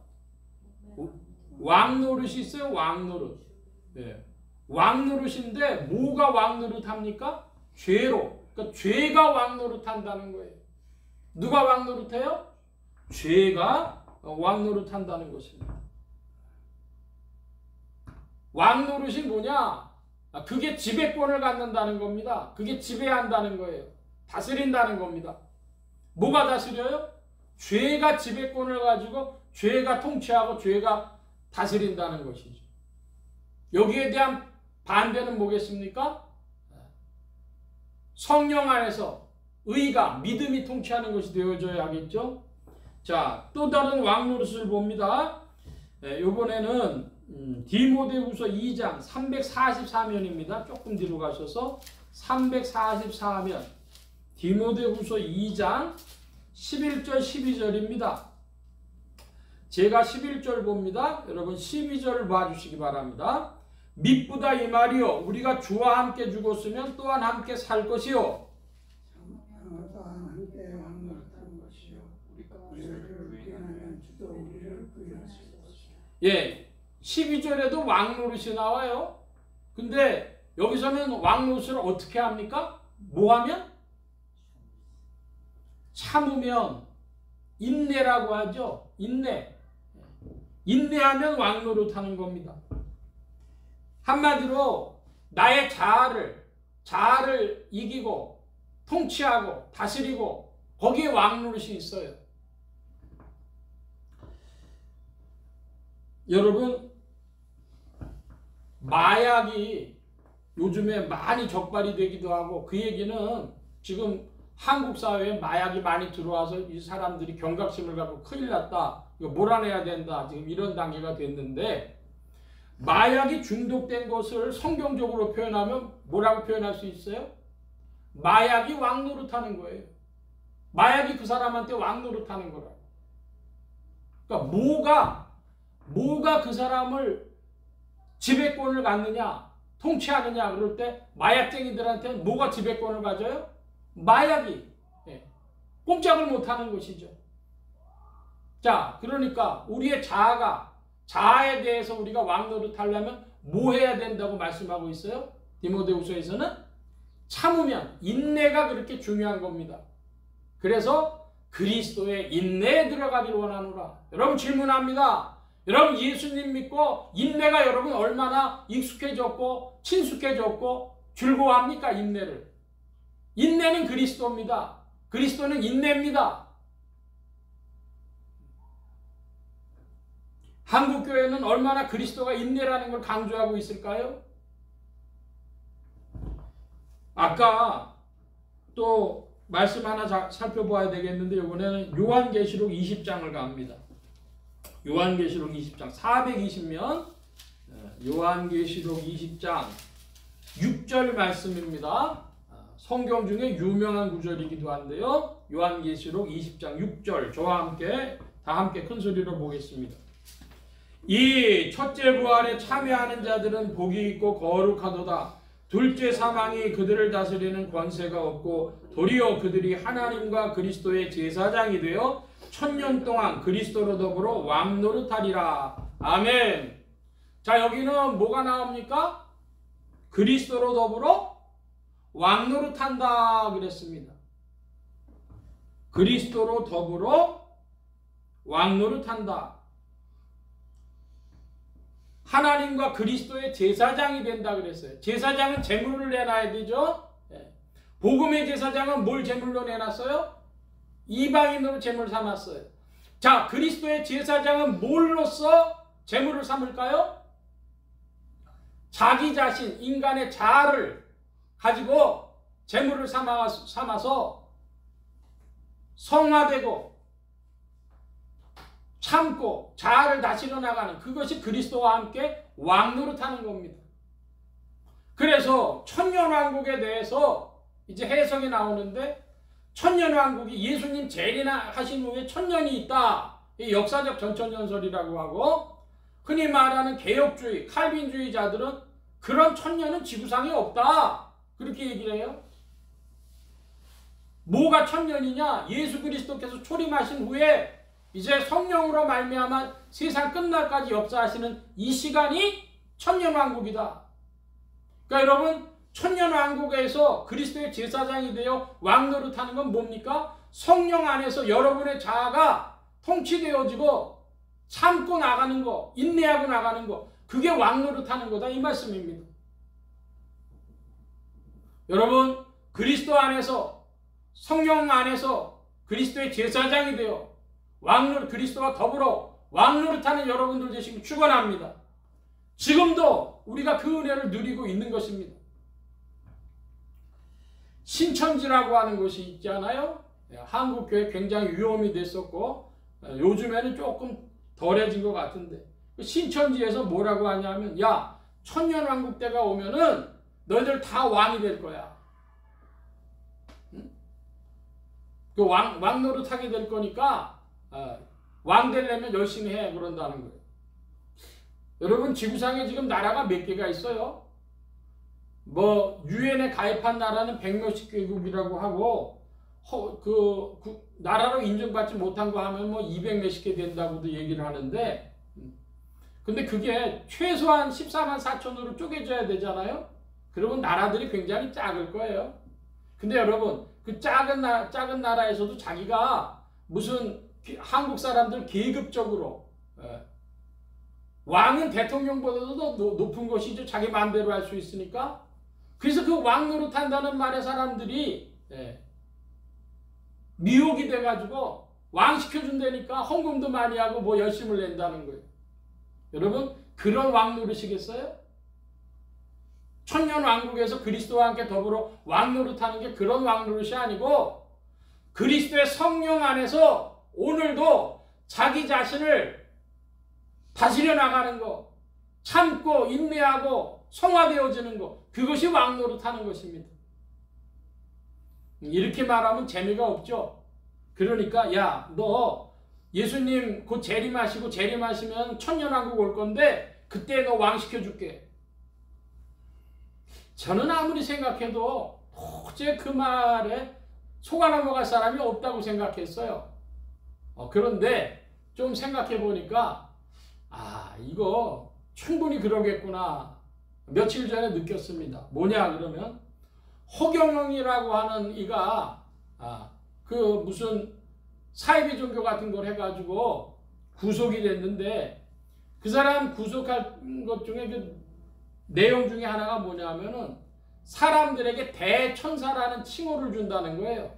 왕노릇이 있어요. 왕노릇. 예. 왕노릇인데 뭐가 왕노릇합니까? 죄로. 그러니까 죄가 왕노릇한다는 거예요. 누가 왕노릇해요? 죄가 왕노릇한다는 것입니다. 왕노릇이 뭐냐? 그게 지배권을 갖는다는 겁니다. 그게 지배한다는 거예요. 다스린다는 겁니다. 뭐가 다스려요? 죄가 지배권을 가지고 죄가 통치하고 죄가 다스린다는 것이죠. 여기에 대한 반대는 뭐겠습니까? 성령 안에서 의가, 믿음이 통치하는 것이 되어져야 하겠죠. 자, 또 다른 왕노릇을 봅니다. 이번에는 디모데후서 2장 344면입니다. 조금 뒤로 가셔서 344면 디모데후서 2장 11절 12절입니다. 제가 11절 봅니다. 여러분 12절 봐주시기 바랍니다. 미쁘다 이 말이요 우리가 주와 함께 죽었으면 또한 함께 살 것이요 또한 함께 왕노릇하는 것이요 우리를 부인하면 주도 우리를 부인하실 것이요. 예, 12절에도 왕노릇이 나와요. 근데 여기서는 왕노릇을 어떻게 합니까? 뭐 하면? 참으면 인내라고 하죠. 인내하면 왕노릇하는 겁니다. 한마디로 나의 자아를 이기고 통치하고 다스리고 거기에 왕노릇이 있어요. 여러분 마약이 요즘에 많이 적발이 되기도 하고 그 얘기는 지금 한국 사회에 마약이 많이 들어와서 이 사람들이 경각심을 갖고 큰일 났다. 이거 몰아내야 된다. 지금 이런 단계가 됐는데 마약이 중독된 것을 성경적으로 표현하면 뭐라고 표현할 수 있어요? 마약이 왕노릇하는 거예요. 마약이 그 사람한테 왕노릇하는 거라고. 그러니까 뭐가 그 사람을 지배권을 갖느냐, 통치하느냐 그럴 때 마약쟁이들한테는 뭐가 지배권을 가져요? 마약이 꼼짝을 못하는 것이죠. 자, 그러니까 우리의 자아에 대해서 우리가 왕노릇하려면 뭐 해야 된다고 말씀하고 있어요? 디모데후서에서는 참으면 인내가 그렇게 중요한 겁니다. 그래서 그리스도의 인내에 들어가기를 원하노라. 여러분 질문합니다. 여러분 예수님 믿고 인내가 여러분 얼마나 익숙해졌고 친숙해졌고 즐거워합니까? 인내를. 인내는 그리스도입니다. 그리스도는 인내입니다. 한국교회는 얼마나 그리스도가 인내라는 걸 강조하고 있을까요? 아까 또 말씀 하나 살펴봐야 되겠는데 이번에는 요한계시록 20장을 갑니다. 요한계시록 20장 420면 요한계시록 20장 6절 말씀입니다. 성경 중에 유명한 구절이기도 한데요. 요한계시록 20장 6절 저와 함께 다 함께 큰 소리로 보겠습니다. 이 첫째 부활에 참여하는 자들은 복이 있고 거룩하도다. 둘째 사망이 그들을 다스리는 권세가 없고 도리어 그들이 하나님과 그리스도의 제사장이 되어 1000년 동안 그리스도로 더불어 왕노릇하리라. 아멘. 자, 여기는 뭐가 나옵니까? 그리스도로 더불어 왕노릇한다 그랬습니다. 그리스도로 더불어 왕노릇한다. 하나님과 그리스도의 제사장이 된다 그랬어요. 제사장은 제물을 내놔야 되죠. 복음의 제사장은 뭘 제물로 내놨어요? 이방인으로 제물 삼았어요. 자, 그리스도의 제사장은 뭘로써 제물을 삼을까요? 자기 자신, 인간의 자아를 가지고 제물을 삼아서 성화되고 참고 자아를 다스려 나가는 그것이 그리스도와 함께 왕노릇하는 겁니다. 그래서 천년왕국에 대해서 이제 해석이 나오는데 천년왕국이 예수님 재림하신 후에 천년이 있다. 이 역사적 전천전설이라고 하고 흔히 말하는 개혁주의, 칼빈주의자들은 그런 천년은 지구상에 없다. 그렇게 얘기를 해요. 뭐가 천년이냐? 예수 그리스도께서 초림하신 후에 이제 성령으로 말미암아 세상 끝날까지 역사하시는 이 시간이 천년왕국이다. 그러니까 여러분 천년왕국에서 그리스도의 제사장이 되어 왕노릇하는 건 뭡니까? 성령 안에서 여러분의 자아가 통치되어지고 참고 나가는 거, 인내하고 나가는 거, 그게 왕노릇하는 거다 이 말씀입니다. 여러분 그리스도 안에서 성령 안에서 그리스도의 제사장이 되어 그리스도와 더불어 왕노릇하는 여러분들 되시길 축원합니다. 지금도 우리가 그 은혜를 누리고 있는 것입니다. 신천지라고 하는 것이 있잖아요. 한국교회 굉장히 위험이 됐었고 요즘에는 조금 덜해진 것 같은데 신천지에서 뭐라고 하냐면 야 천년왕국 때가 오면은 너희들 다 왕이 될 거야. 응? 그 왕노릇하게 될 거니까 왕 되려면 열심히 해 그런다는 거예요. 여러분 지구상에 지금 나라가 몇 개가 있어요? 뭐 유엔에 가입한 나라는 100몇십 개국이라고 하고 나라로 인정받지 못한 거 하면 뭐 200몇십 개 된다고도 얘기를 하는데, 근데 그게 최소한 14만 4천으로 쪼개져야 되잖아요. 그러면 나라들이 굉장히 작을 거예요. 근데 여러분 그 작은 나라에서도 자기가 무슨 한국 사람들 계급적으로 왕은 대통령보다도 더 높은 것이죠. 자기 마음대로 할 수 있으니까. 그래서 그 왕 노릇한다는 말에 사람들이 미혹이 돼가지고 왕 시켜준다니까 헌금도 많이 하고 뭐 열심을 낸다는 거예요. 여러분 그런 왕 노릇이겠어요? 천년왕국에서 그리스도와 함께 더불어 왕 노릇하는 게 그런 왕 노릇이 아니고, 그리스도의 성령 안에서 오늘도 자기 자신을 다스려 나가는 거, 참고 인내하고 성화되어지는 거, 그것이 왕 노릇하는 것입니다. 이렇게 말하면 재미가 없죠. 그러니까 야, 너 예수님 곧 재림하시고 재림하시면 천년왕국 올 건데 그때 너 왕 시켜줄게. 저는 아무리 생각해도 도저히 그 말에 속아 넘어갈 사람이 없다고 생각했어요. 그런데 좀 생각해 보니까 이거 충분히 그러겠구나. 며칠 전에 느꼈습니다. 뭐냐 그러면 허경영이라고 하는 이가 그 무슨 사이비 종교 같은 걸 해가지고 구속이 됐는데, 그 사람 구속한 것 중에 그 내용 중에 하나가 뭐냐면은 사람들에게 대천사라는 칭호를 준다는 거예요.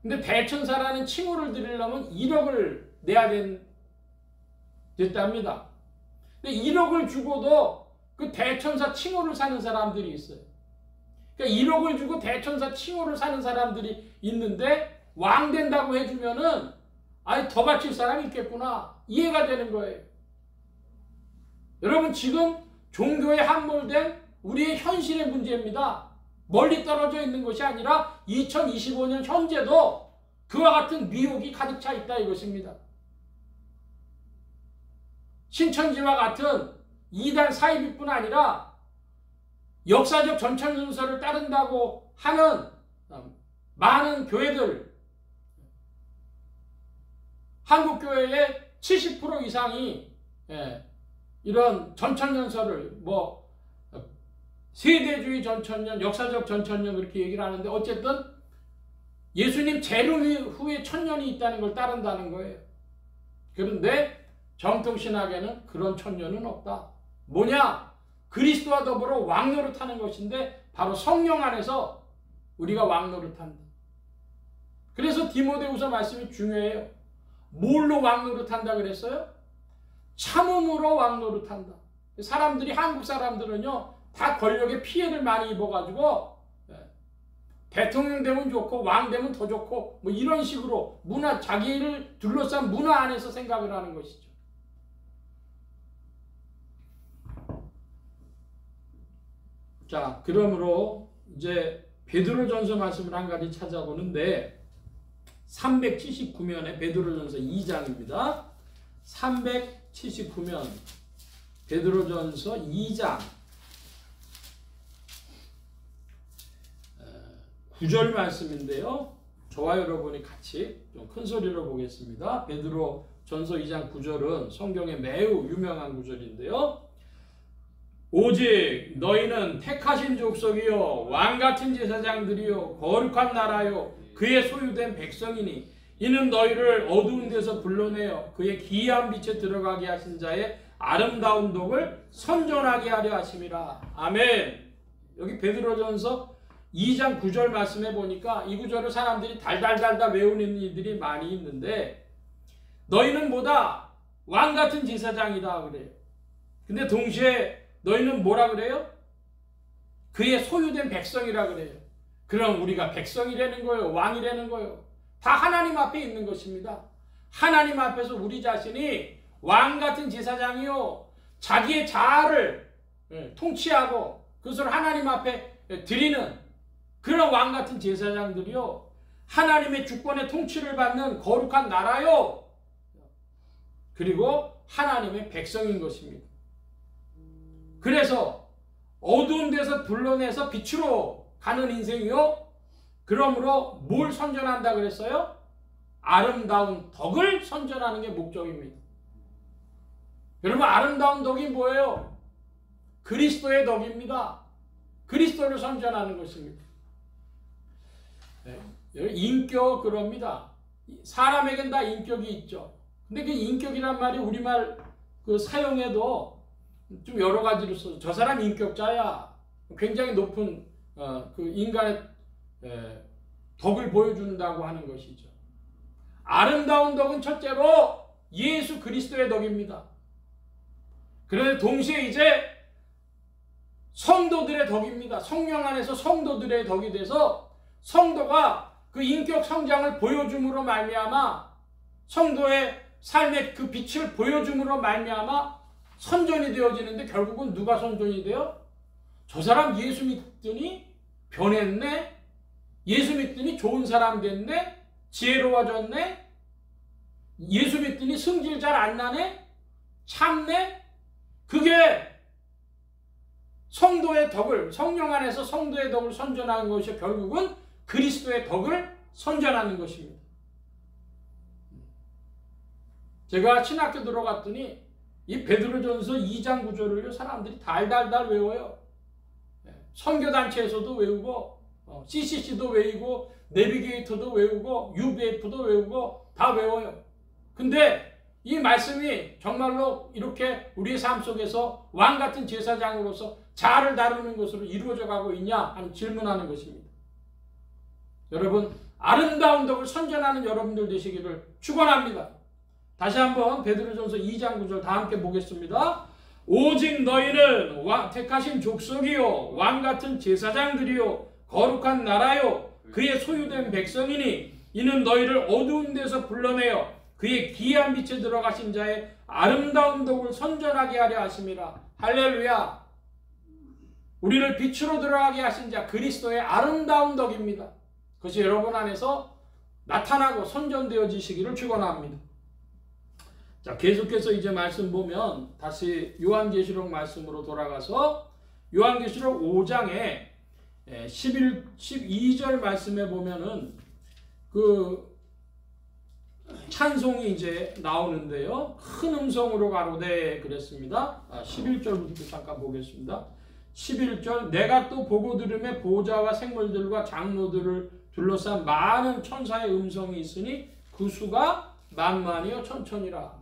근데 대천사라는 칭호를 드리려면 1억을 내야 됐답니다. 근데 1억을 주고도 그 대천사 칭호를 사는 사람들이 있어요. 그러니까 1억을 주고 대천사 칭호를 사는 사람들이 있는데 왕 된다고 해주면은 더 바칠 사람이 있겠구나 이해가 되는 거예요. 여러분 지금 종교에 함몰된 우리의 현실의 문제입니다. 멀리 떨어져 있는 것이 아니라 2025년 현재도 그와 같은 미혹이 가득 차 있다 이것입니다. 신천지와 같은 이단 사이비뿐 아니라 역사적 전천전설을 따른다고 하는 많은 교회들, 한국교회의 70% 이상이 이런 전천전설을 뭐 세대주의 전천년, 역사적 전천년 그렇게 얘기를 하는데, 어쨌든 예수님 재림 후에 천년이 있다는 걸 따른다는 거예요. 그런데 정통신학에는 그런 천년은 없다. 뭐냐? 그리스도와 더불어 왕노릇하는 것인데 바로 성령 안에서 우리가 왕노릇한다. 그래서 디모데후서 말씀이 중요해요. 뭘로 왕노릇한다 그랬어요? 참음으로 왕노릇한다. 사람들이, 한국 사람들은요 다 권력에 피해를 많이 입어가지고 대통령 되면 좋고 왕 되면 더 좋고 뭐 이런 식으로 문화, 자기를 둘러싼 문화 안에서 생각을 하는 것이죠. 자, 그러므로 이제 베드로전서 말씀을 한 가지 찾아보는데 379면에 베드로전서 2장입니다. 379면 베드로전서 2장 9절 말씀인데요. 저와 여러분이 같이 좀 큰 소리로 보겠습니다. 베드로전서 2장 9절은 성경에 매우 유명한 구절인데요. 오직 너희는 택하신 족속이요 왕같은 제사장들이요 거룩한 나라요 그의 소유된 백성이니 이는 너희를 어두운 데서 불러내어 그의 기이한 빛에 들어가게 하신 자의 아름다운 독을 선전하게 하려 하심이라. 아멘. 여기 베드로전서 2장 9절 말씀해 보니까 이 구절을 사람들이 달달달달 외우는 이들이 많이 있는데, 너희는 뭐다? 왕같은 제사장이다 그래요. 근데 동시에 너희는 뭐라 그래요? 그의 소유된 백성이라 그래요. 그럼 우리가 백성이라는 거예요? 왕이라는 거예요? 다 하나님 앞에 있는 것입니다. 하나님 앞에서 우리 자신이 왕같은 제사장이요 자기의 자아를 통치하고 그것을 하나님 앞에 드리는 그런 왕같은 제사장들이요 하나님의 주권의 통치를 받는 거룩한 나라요 그리고 하나님의 백성인 것입니다. 그래서 어두운 데서 불러내서 빛으로 가는 인생이요. 그러므로 뭘 선전한다 그랬어요? 아름다운 덕을 선전하는 게 목적입니다. 여러분, 아름다운 덕이 뭐예요? 그리스도의 덕입니다. 그리스도를 선전하는 것입니다. 인격 그럽니다. 사람에겐 다 인격이 있죠. 근데 그 인격이란 말이 우리말 그 사용에도 좀 여러 가지로 써. 저 사람 인격자야. 굉장히 높은 그 인간의 덕을 보여준다고 하는 것이죠. 아름다운 덕은 첫째로 예수 그리스도의 덕입니다. 그런데 동시에 이제 성도들의 덕입니다. 성령 안에서 성도들의 덕이 돼서 성도가 그 인격 성장을 보여줌으로 말미암아 성도의 삶의 그 빛을 보여줌으로 말미암아 선전이 되어지는데 결국은 누가 선전이 돼요? 저 사람 예수 믿더니 변했네? 예수 믿더니 좋은 사람 됐네? 지혜로워졌네? 예수 믿더니 승질 잘 안 나네? 참네? 그게 성도의 덕을, 성령 안에서 성도의 덕을 선전하는 것이 결국은 그리스도의 덕을 선전하는 것입니다. 제가 신학교 들어갔더니 이 베드로전서 2장 9절을요 사람들이 달달달 외워요. 선교단체에서도 외우고 CCC도 외우고 내비게이터도 외우고 UBF도 외우고 다 외워요. 근데 이 말씀이 정말로 이렇게 우리의 삶 속에서 왕같은 제사장으로서 자아를 다루는 것으로 이루어져 가고 있냐 하는 질문하는 것입니다. 여러분, 아름다운 덕을 선전하는 여러분들 되시기를 축원합니다. 다시 한번 베드로전서 2장 9절 다 함께 보겠습니다. 오직 너희는 택하신 족속이요 왕같은 제사장들이요 거룩한 나라요 그의 소유된 백성이니 이는 너희를 어두운 데서 불러내어 그의 귀한 빛에 들어가신 자의 아름다운 덕을 선전하게 하려 하심이라. 할렐루야. 우리를 빛으로 들어가게 하신 자 그리스도의 아름다운 덕입니다. 그것이 여러분 안에서 나타나고 선전되어지시기를 축원합니다. 자, 계속해서 이제 말씀 보면 다시 요한계시록 말씀으로 돌아가서 요한계시록 5장에 12절 말씀에 보면은 그 찬송이 이제 나오는데요. 큰 음성으로 가로되 그랬습니다. 11절부터 잠깐 보겠습니다. 11절 내가 또 보고 들음에 보좌와 생물들과 장로들을 둘러싼 많은 천사의 음성이 있으니 그 수가 만만이요 천천이라.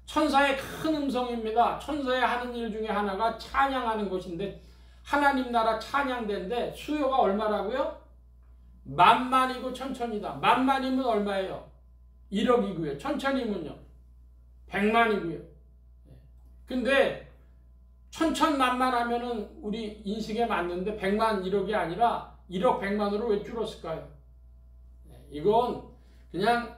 천사의 큰 음성입니다. 천사의 하는 일 중에 하나가 찬양하는 것인데 하나님 나라 찬양대인데 수요가 얼마라고요? 만만이고 천천이다. 만만이면 얼마예요? 1억이고요. 천천이면요? 100만이고요. 근데 천천만만하면은 우리 인식에 맞는데 100만 1억이 아니라 1억 100만으로 왜 줄었을까요? 이건 그냥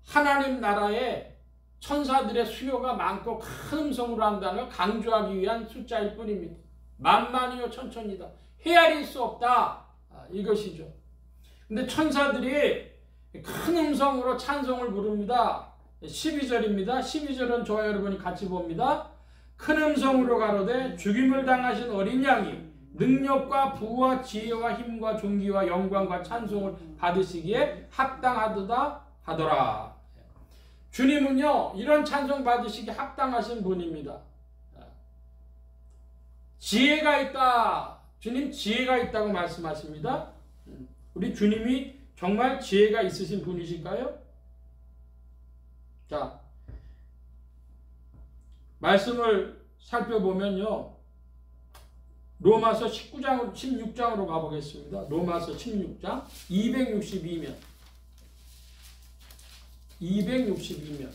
하나님 나라에 천사들의 수요가 많고 큰 음성으로 한다는 걸 강조하기 위한 숫자일 뿐입니다. 만만이요 천천이다. 헤아릴 수 없다. 이것이죠. 근데 천사들이 큰 음성으로 찬송을 부릅니다. 12절입니다. 12절은 저와 여러분이 같이 봅니다. 큰 음성으로 가로되 죽임을 당하신 어린 양이 능력과 부와 지혜와 힘과 존귀와 영광과 찬송을 받으시기에 합당하도다 하더라. 주님은요 이런 찬송 받으시기에 합당하신 분입니다. 지혜가 있다. 주님 지혜가 있다고 말씀하십니다. 우리 주님이 정말 지혜가 있으신 분이실까요? 자, 말씀을 살펴보면요. 로마서 16장으로 가보겠습니다. 로마서 16장 262면 262면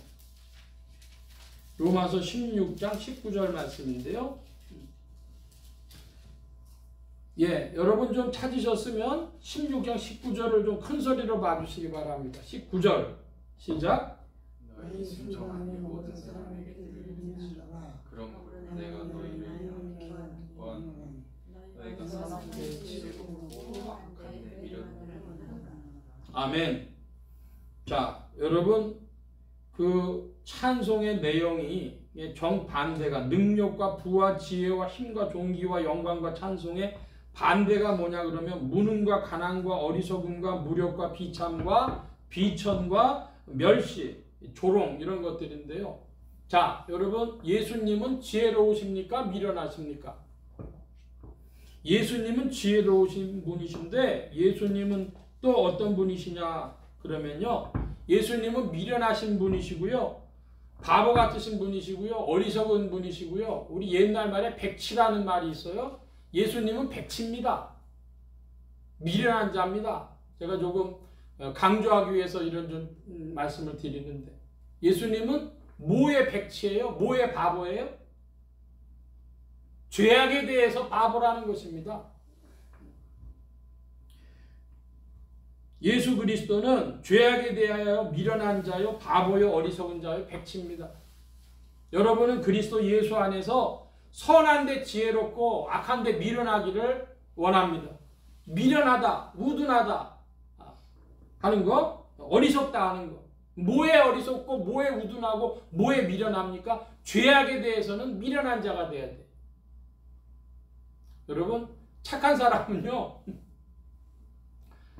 로마서 16장 19절 말씀인데요. 예, 여러분 좀 찾으셨으면 16장 19절을 좀 큰 소리로 봐주시기 바랍니다. 19절 시작. 너희 순종하는 모든 사람에게 들리는지라. 그럼 내가 너희를 원 너희가 사람들을 치르고 악한데 미련을 아멘. 자, 여러분 그 찬송의 내용이 정반대가 능력과 부와 지혜와 힘과 존귀와 영광과 찬송의 반대가 뭐냐 그러면 무능과 가난과 어리석음과 무력과 비참과 비천과 멸시, 조롱 이런 것들인데요. 자, 여러분 예수님은 지혜로우십니까? 미련하십니까? 예수님은 지혜로우신 분이신데 예수님은 또 어떤 분이시냐 그러면요. 예수님은 미련하신 분이시고요. 바보 같으신 분이시고요. 어리석은 분이시고요. 우리 옛날 말에 백치라는 말이 있어요. 예수님은 백치입니다. 미련한 자입니다. 제가 조금 강조하기 위해서 이런 좀 말씀을 드리는데 예수님은 뭐의 백치예요? 뭐의 바보예요? 죄악에 대해서 바보라는 것입니다. 예수 그리스도는 죄악에 대하여 미련한 자요, 바보요, 어리석은 자요, 백치입니다. 여러분은 그리스도 예수 안에서 선한데 지혜롭고 악한데 미련하기를 원합니다. 미련하다, 우둔하다 하는 거, 어리석다 하는 거. 뭐에 어리석고 뭐에 우둔하고 뭐에 미련합니까? 죄악에 대해서는 미련한 자가 돼야 돼. 여러분, 착한 사람은요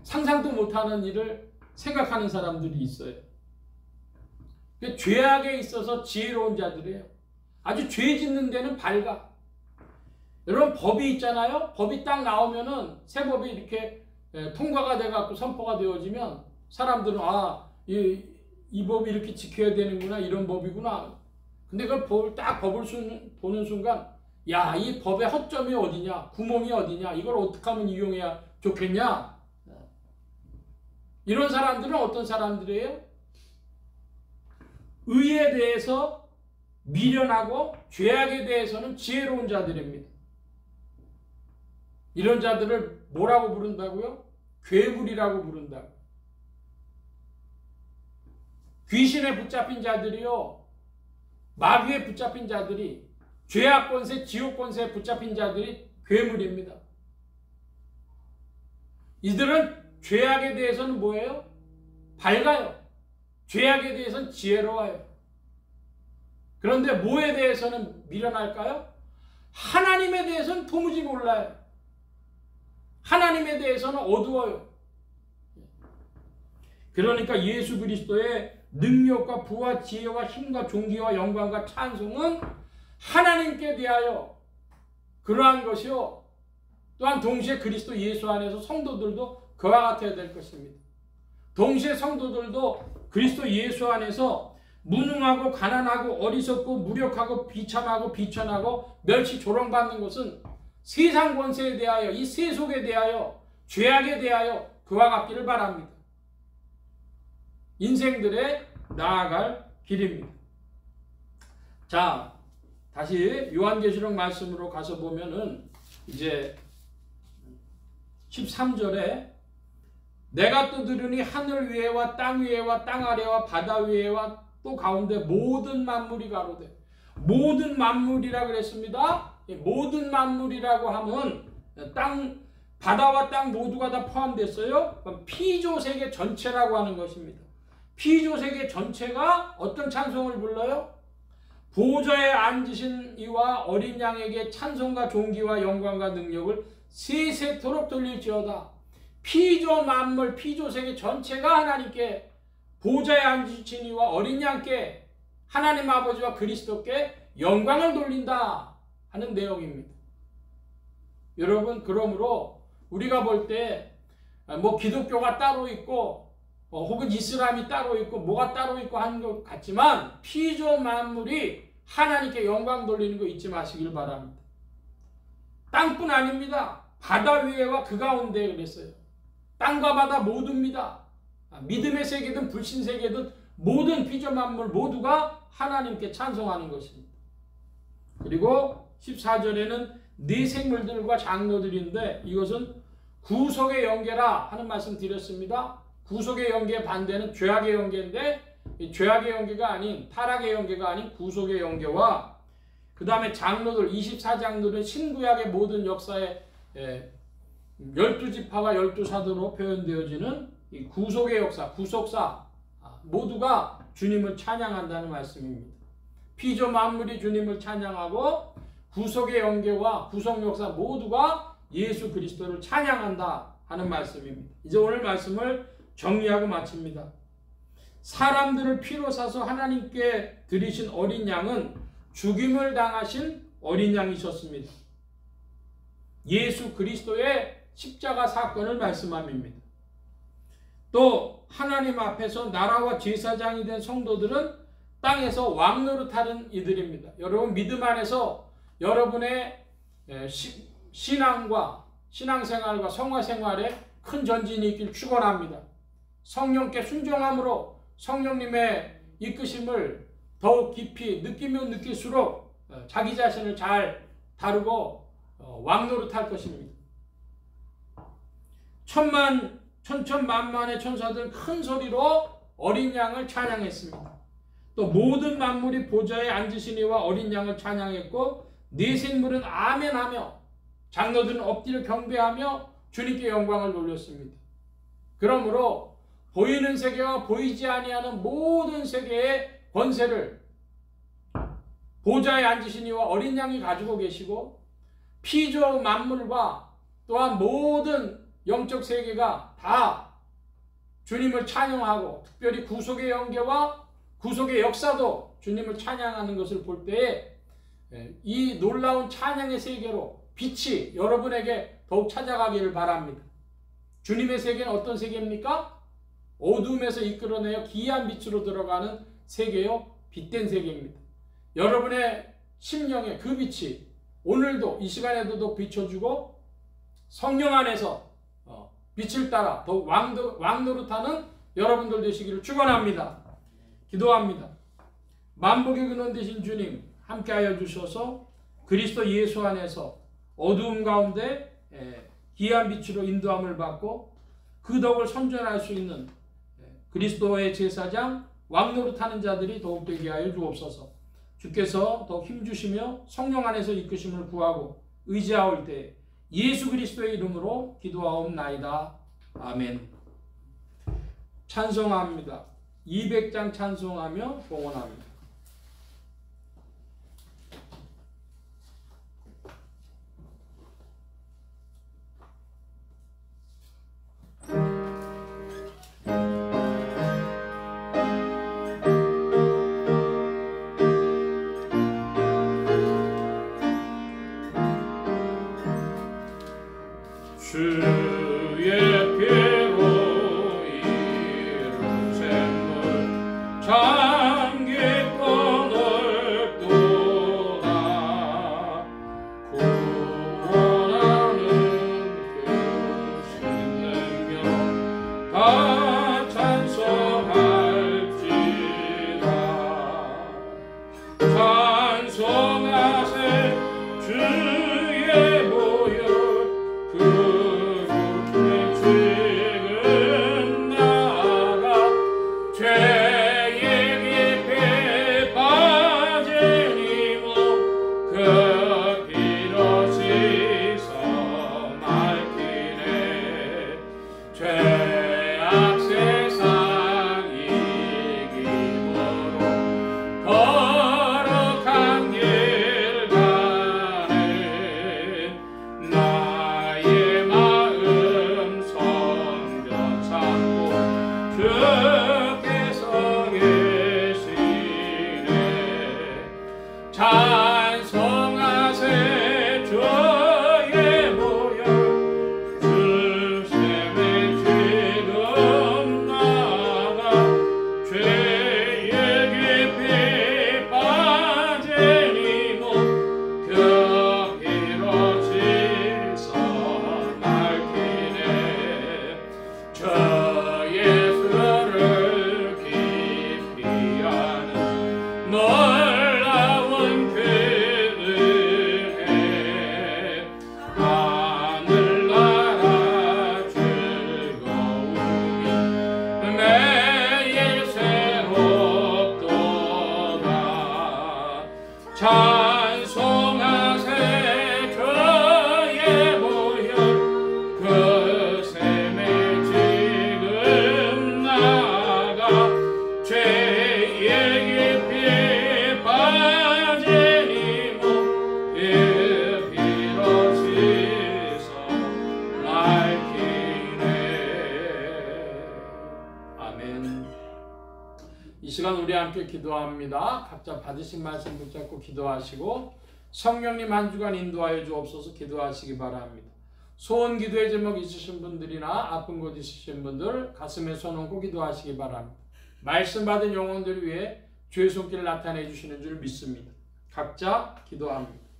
상상도 못하는 일을 생각하는 사람들이 있어요. 죄악에 있어서 지혜로운 자들이에요. 아주 죄 짓는 데는 밝아. 여러분 법이 있잖아요. 법이 딱 나오면은 새 법이 이렇게 통과가 돼갖고 선포가 되어지면 사람들은 이 법이 이렇게 지켜야 되는구나, 이런 법이구나. 근데 그걸 법을 보는 순간 야, 이 법의 허점이 어디냐, 구멍이 어디냐, 이걸 어떻게 하면 이용해야 좋겠냐. 이런 사람들은 어떤 사람들이에요? 의에 대해서 미련하고 죄악에 대해서는 지혜로운 자들입니다. 이런 자들을 뭐라고 부른다고요? 괴물이라고 부른다고. 귀신에 붙잡힌 자들이요, 마귀에 붙잡힌 자들이, 죄악 권세, 지옥 권세에 붙잡힌 자들이 괴물입니다. 이들은 죄악에 대해서는 뭐예요? 밝아요. 죄악에 대해서는 지혜로워요. 그런데 뭐에 대해서는 미련할까요? 하나님에 대해서는 도무지 몰라요. 하나님에 대해서는 어두워요. 그러니까 예수 그리스도의 능력과 부와 지혜와 힘과 존귀와 영광과 찬송은 하나님께 대하여 그러한 것이요, 또한 동시에 그리스도 예수 안에서 성도들도 그와 같아야 될 것입니다. 동시에 성도들도 그리스도 예수 안에서 무능하고 가난하고 어리석고 무력하고 비참하고 비천하고 멸시 조롱받는 것은 세상 권세에 대하여, 이 세속에 대하여, 죄악에 대하여 그와 같기를 바랍니다. 인생들의 나아갈 길입니다. 자, 다시 요한계시록 말씀으로 가서 보면은 이제 13절에 내가 또 들으니 하늘 위에와 땅 위에와 땅 아래와 바다 위에와 또 가운데 모든 만물이 가로되, 모든 만물이라 그랬습니다. 모든 만물이라고 하면 바다와 땅 모두가 다 포함됐어요. 피조세계 전체라고 하는 것입니다. 피조세계 전체가 어떤 찬송을 불러요? 보좌에 앉으신 이와 어린 양에게 찬송과 존귀와 영광과 능력을 세세토록 돌릴지어다. 피조 만물, 피조세계 전체가 하나님께, 보좌에 앉으신 이와 어린 양께, 하나님 아버지와 그리스도께 영광을 돌린다 하는 내용입니다. 여러분, 그러므로 우리가 볼 때 뭐 기독교가 따로 있고 혹은 이슬람이 따로 있고 뭐가 따로 있고 하는 것 같지만 피조 만물이 하나님께 영광 돌리는 거 잊지 마시길 바랍니다. 땅뿐 아닙니다. 바다 위에와 그 가운데 그랬어요. 땅과 바다 모두입니다. 믿음의 세계든 불신 세계든 모든 피조 만물 모두가 하나님께 찬송하는 것입니다. 그리고 14절에는 네 생물들과 장로들인데 이것은 구속의 영계라 하는 말씀 드렸습니다. 구속의 영계의 반대는 죄악의 영계인데 죄악의 영계가 아닌, 타락의 영계가 아닌 구속의 영계와 그 다음에 장로들, 24장로들은 신구약의 모든 역사에 12지파와 12사도로 표현되어지는 이 구속의 역사, 구속사 모두가 주님을 찬양한다는 말씀입니다. 피조 만물이 주님을 찬양하고 구속의 영계와 구속 역사 모두가 예수 그리스도를 찬양한다 하는 말씀입니다. 이제 오늘 말씀을 정리하고 마칩니다. 사람들을 피로 사서 하나님께 드리신 어린 양은 죽임을 당하신 어린 양이셨습니다. 예수 그리스도의 십자가 사건을 말씀합니다. 또 하나님 앞에서 나라와 제사장이 된 성도들은 땅에서 왕노릇하는 이들입니다. 여러분 믿음 안에서 여러분의 신앙과 신앙생활과 성화생활에 큰 전진이 있길 축원합니다. 성령께 순종함으로 성령님의 이끄심을 더욱 깊이 느끼면 느낄수록 자기 자신을 잘 다루고 왕노릇할 것입니다. 천천만만의 천사들은 큰 소리로 어린 양을 찬양했습니다. 또 모든 만물이 보좌에 앉으시니와 어린 양을 찬양했고 네 생물은 아멘하며 장로들은 엎드려 경배하며 주님께 영광을 돌렸습니다. 그러므로 보이는 세계와 보이지 아니하는 모든 세계의 권세를 보좌에 앉으시니와 어린 양이 가지고 계시고 피조 만물과 또한 모든 영적 세계가 다 주님을 찬양하고 특별히 구속의 영계와 구속의 역사도 주님을 찬양하는 것을 볼 때에 이 놀라운 찬양의 세계로 빛이 여러분에게 더욱 찾아가기를 바랍니다. 주님의 세계는 어떤 세계입니까? 어둠에서 이끌어내어 기이한 빛으로 들어가는 세계요, 빛된 세계입니다. 여러분의 심령에 그 빛이 오늘도 이 시간에도 비춰주고 성령 안에서 빛을 따라 더욱 왕노릇하는 여러분들 되시기를 축원합니다. 기도합니다. 만복의 근원 되신 주님 함께하여 주셔서 그리스도 예수 안에서 어두움 가운데 기이한 빛으로 인도함을 받고 그 덕을 선전할 수 있는 그리스도의 제사장 왕노릇하는 자들이 더욱 되게 하여 주옵소서. 주께서 더욱 힘주시며 성령 안에서 이끄심을 구하고 의지하올 때 예수 그리스도의 이름으로 기도하옵나이다. 아멘. 찬송합니다. 200장 찬송하며 봉헌합니다. 찬송하세 주의 보혈 그 시간 우리 함께 기도합니다. 각자 받으신 말씀 붙잡고 기도하시고 성령님 한 주간 인도하여 주옵소서 기도하시기 바랍니다. 소원 기도의 제목 있으신 분들이나 아픈 곳 있으신 분들 가슴에 손 얹고 기도하시기 바랍니다. 말씀 받은 영혼들을 위해 주의 손길을 나타내 주시는 줄 믿습니다. 각자 기도합니다.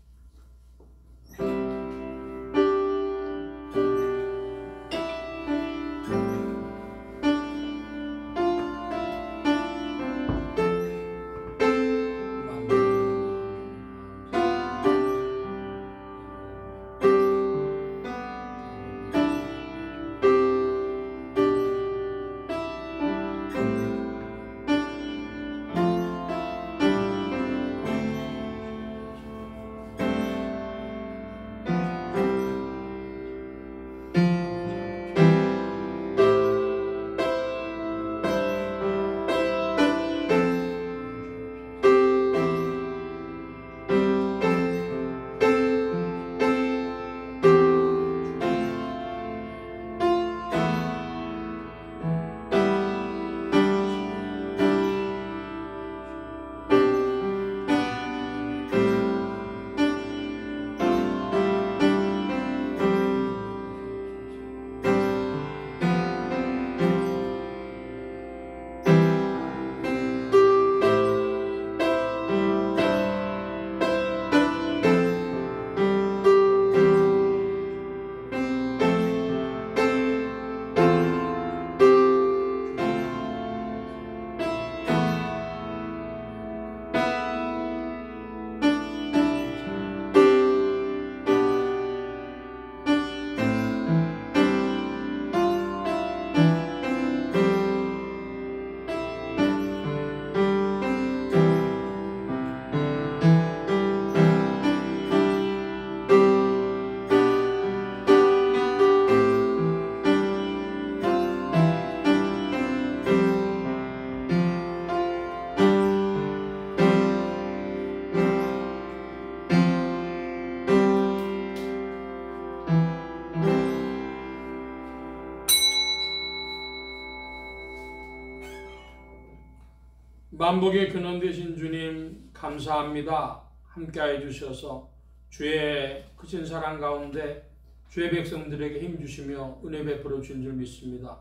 만복의 근원 되신 주님 감사합니다. 함께해 주셔서 주의 크신 사랑 가운데 주의 백성들에게 힘주시며 은혜 베풀어 주신 줄 믿습니다.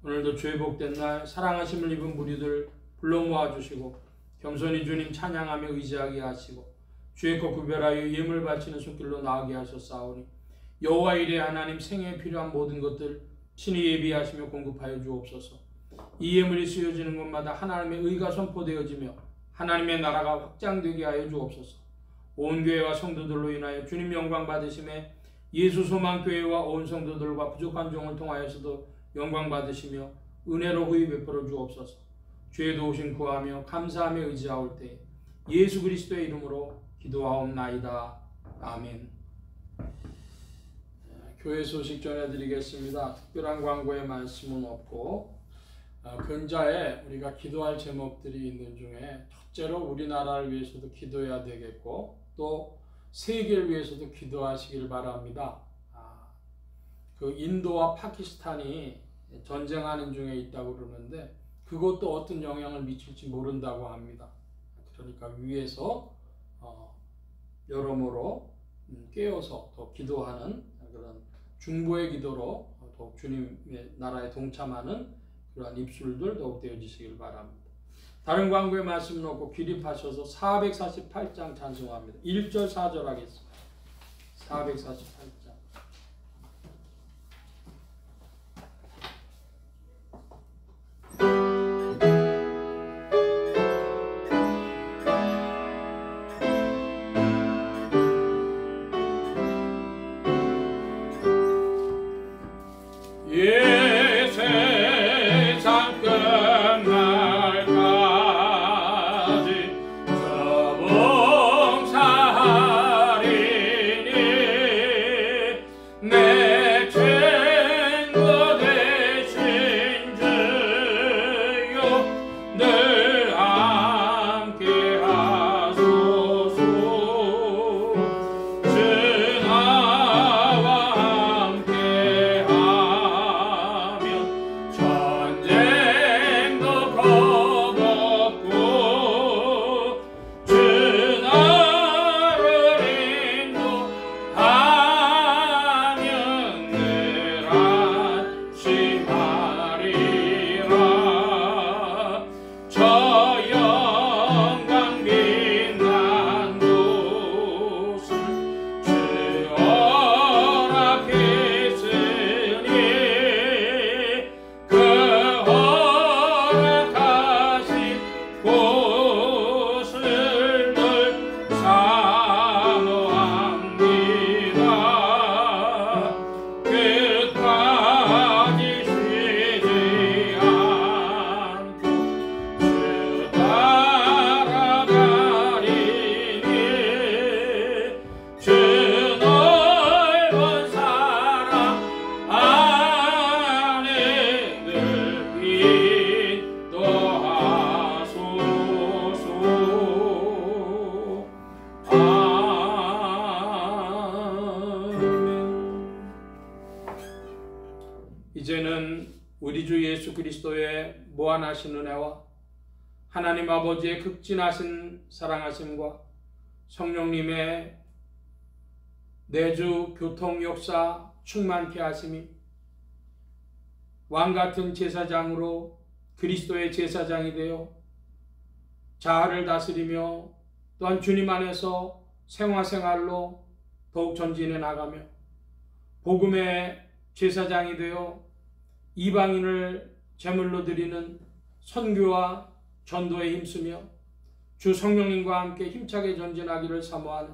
오늘도 주의 복된 날 사랑하심을 입은 무리들 불러 모아주시고 겸손히 주님 찬양하며 의지하게 하시고 주의 것 구별하여 예물 바치는 손길로 나아가게 하셨사오니 여호와 이레 하나님 생애에 필요한 모든 것들 친히 예비하시며 공급하여 주옵소서. 이 예물이 쓰여지는 곳마다 하나님의 의가 선포되어지며 하나님의 나라가 확장되게 하여 주옵소서. 온 교회와 성도들로 인하여 주님 영광 받으심에 예수 소망 교회와 온 성도들과 부족한 종을 통하여서도 영광 받으시며 은혜로 후히 베풀어 주옵소서. 주의 도우심 구하며 감사하며 의지하올 때 예수 그리스도의 이름으로 기도하옵나이다. 아멘. 교회 소식 전해드리겠습니다. 특별한 광고의 말씀은 없고 근자에 우리가 기도할 제목들이 있는 중에 첫째로 우리나라를 위해서도 기도해야 되겠고 또 세계를 위해서도 기도하시길 바랍니다. 그 인도와 파키스탄이 전쟁하는 중에 있다고 그러는데 그것도 어떤 영향을 미칠지 모른다고 합니다. 그러니까 위에서 여러모로 깨어서 더 기도하는 그런 중보의 기도로 더욱 주님의 나라에 동참하는 그러한 입술들 더욱 되어지시길 바랍니다. 다른 광고의 말씀 놓고 기립하셔서 448장 찬송합니다. 1절 4절 하겠습니다. 448장. 저 봉사하리니 이제는 우리 주 예수 그리스도의 무한하신 은혜와 하나님 아버지의 극진하신 사랑하심과 성령님의 내주 교통 역사 충만케 하심이 왕같은 제사장으로 그리스도의 제사장이 되어 자아를 다스리며 또한 주님 안에서 생활로 더욱 전진해 나가며 복음의 제사장이 되어 이방인을 제물로 드리는 선교와 전도에 힘쓰며 주 성령님과 함께 힘차게 전진하기를 사모하는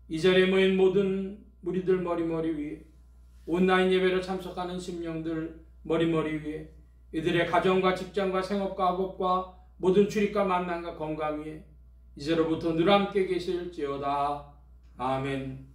이 자리에 모인 모든 무리들 머리머리 위에 온라인 예배를 참석하는 심령들 머리머리 위에 이들의 가정과 직장과 생업과 학업과 모든 출입과 만남과 건강 위에 이제로부터 늘 함께 계실지어다. 아멘.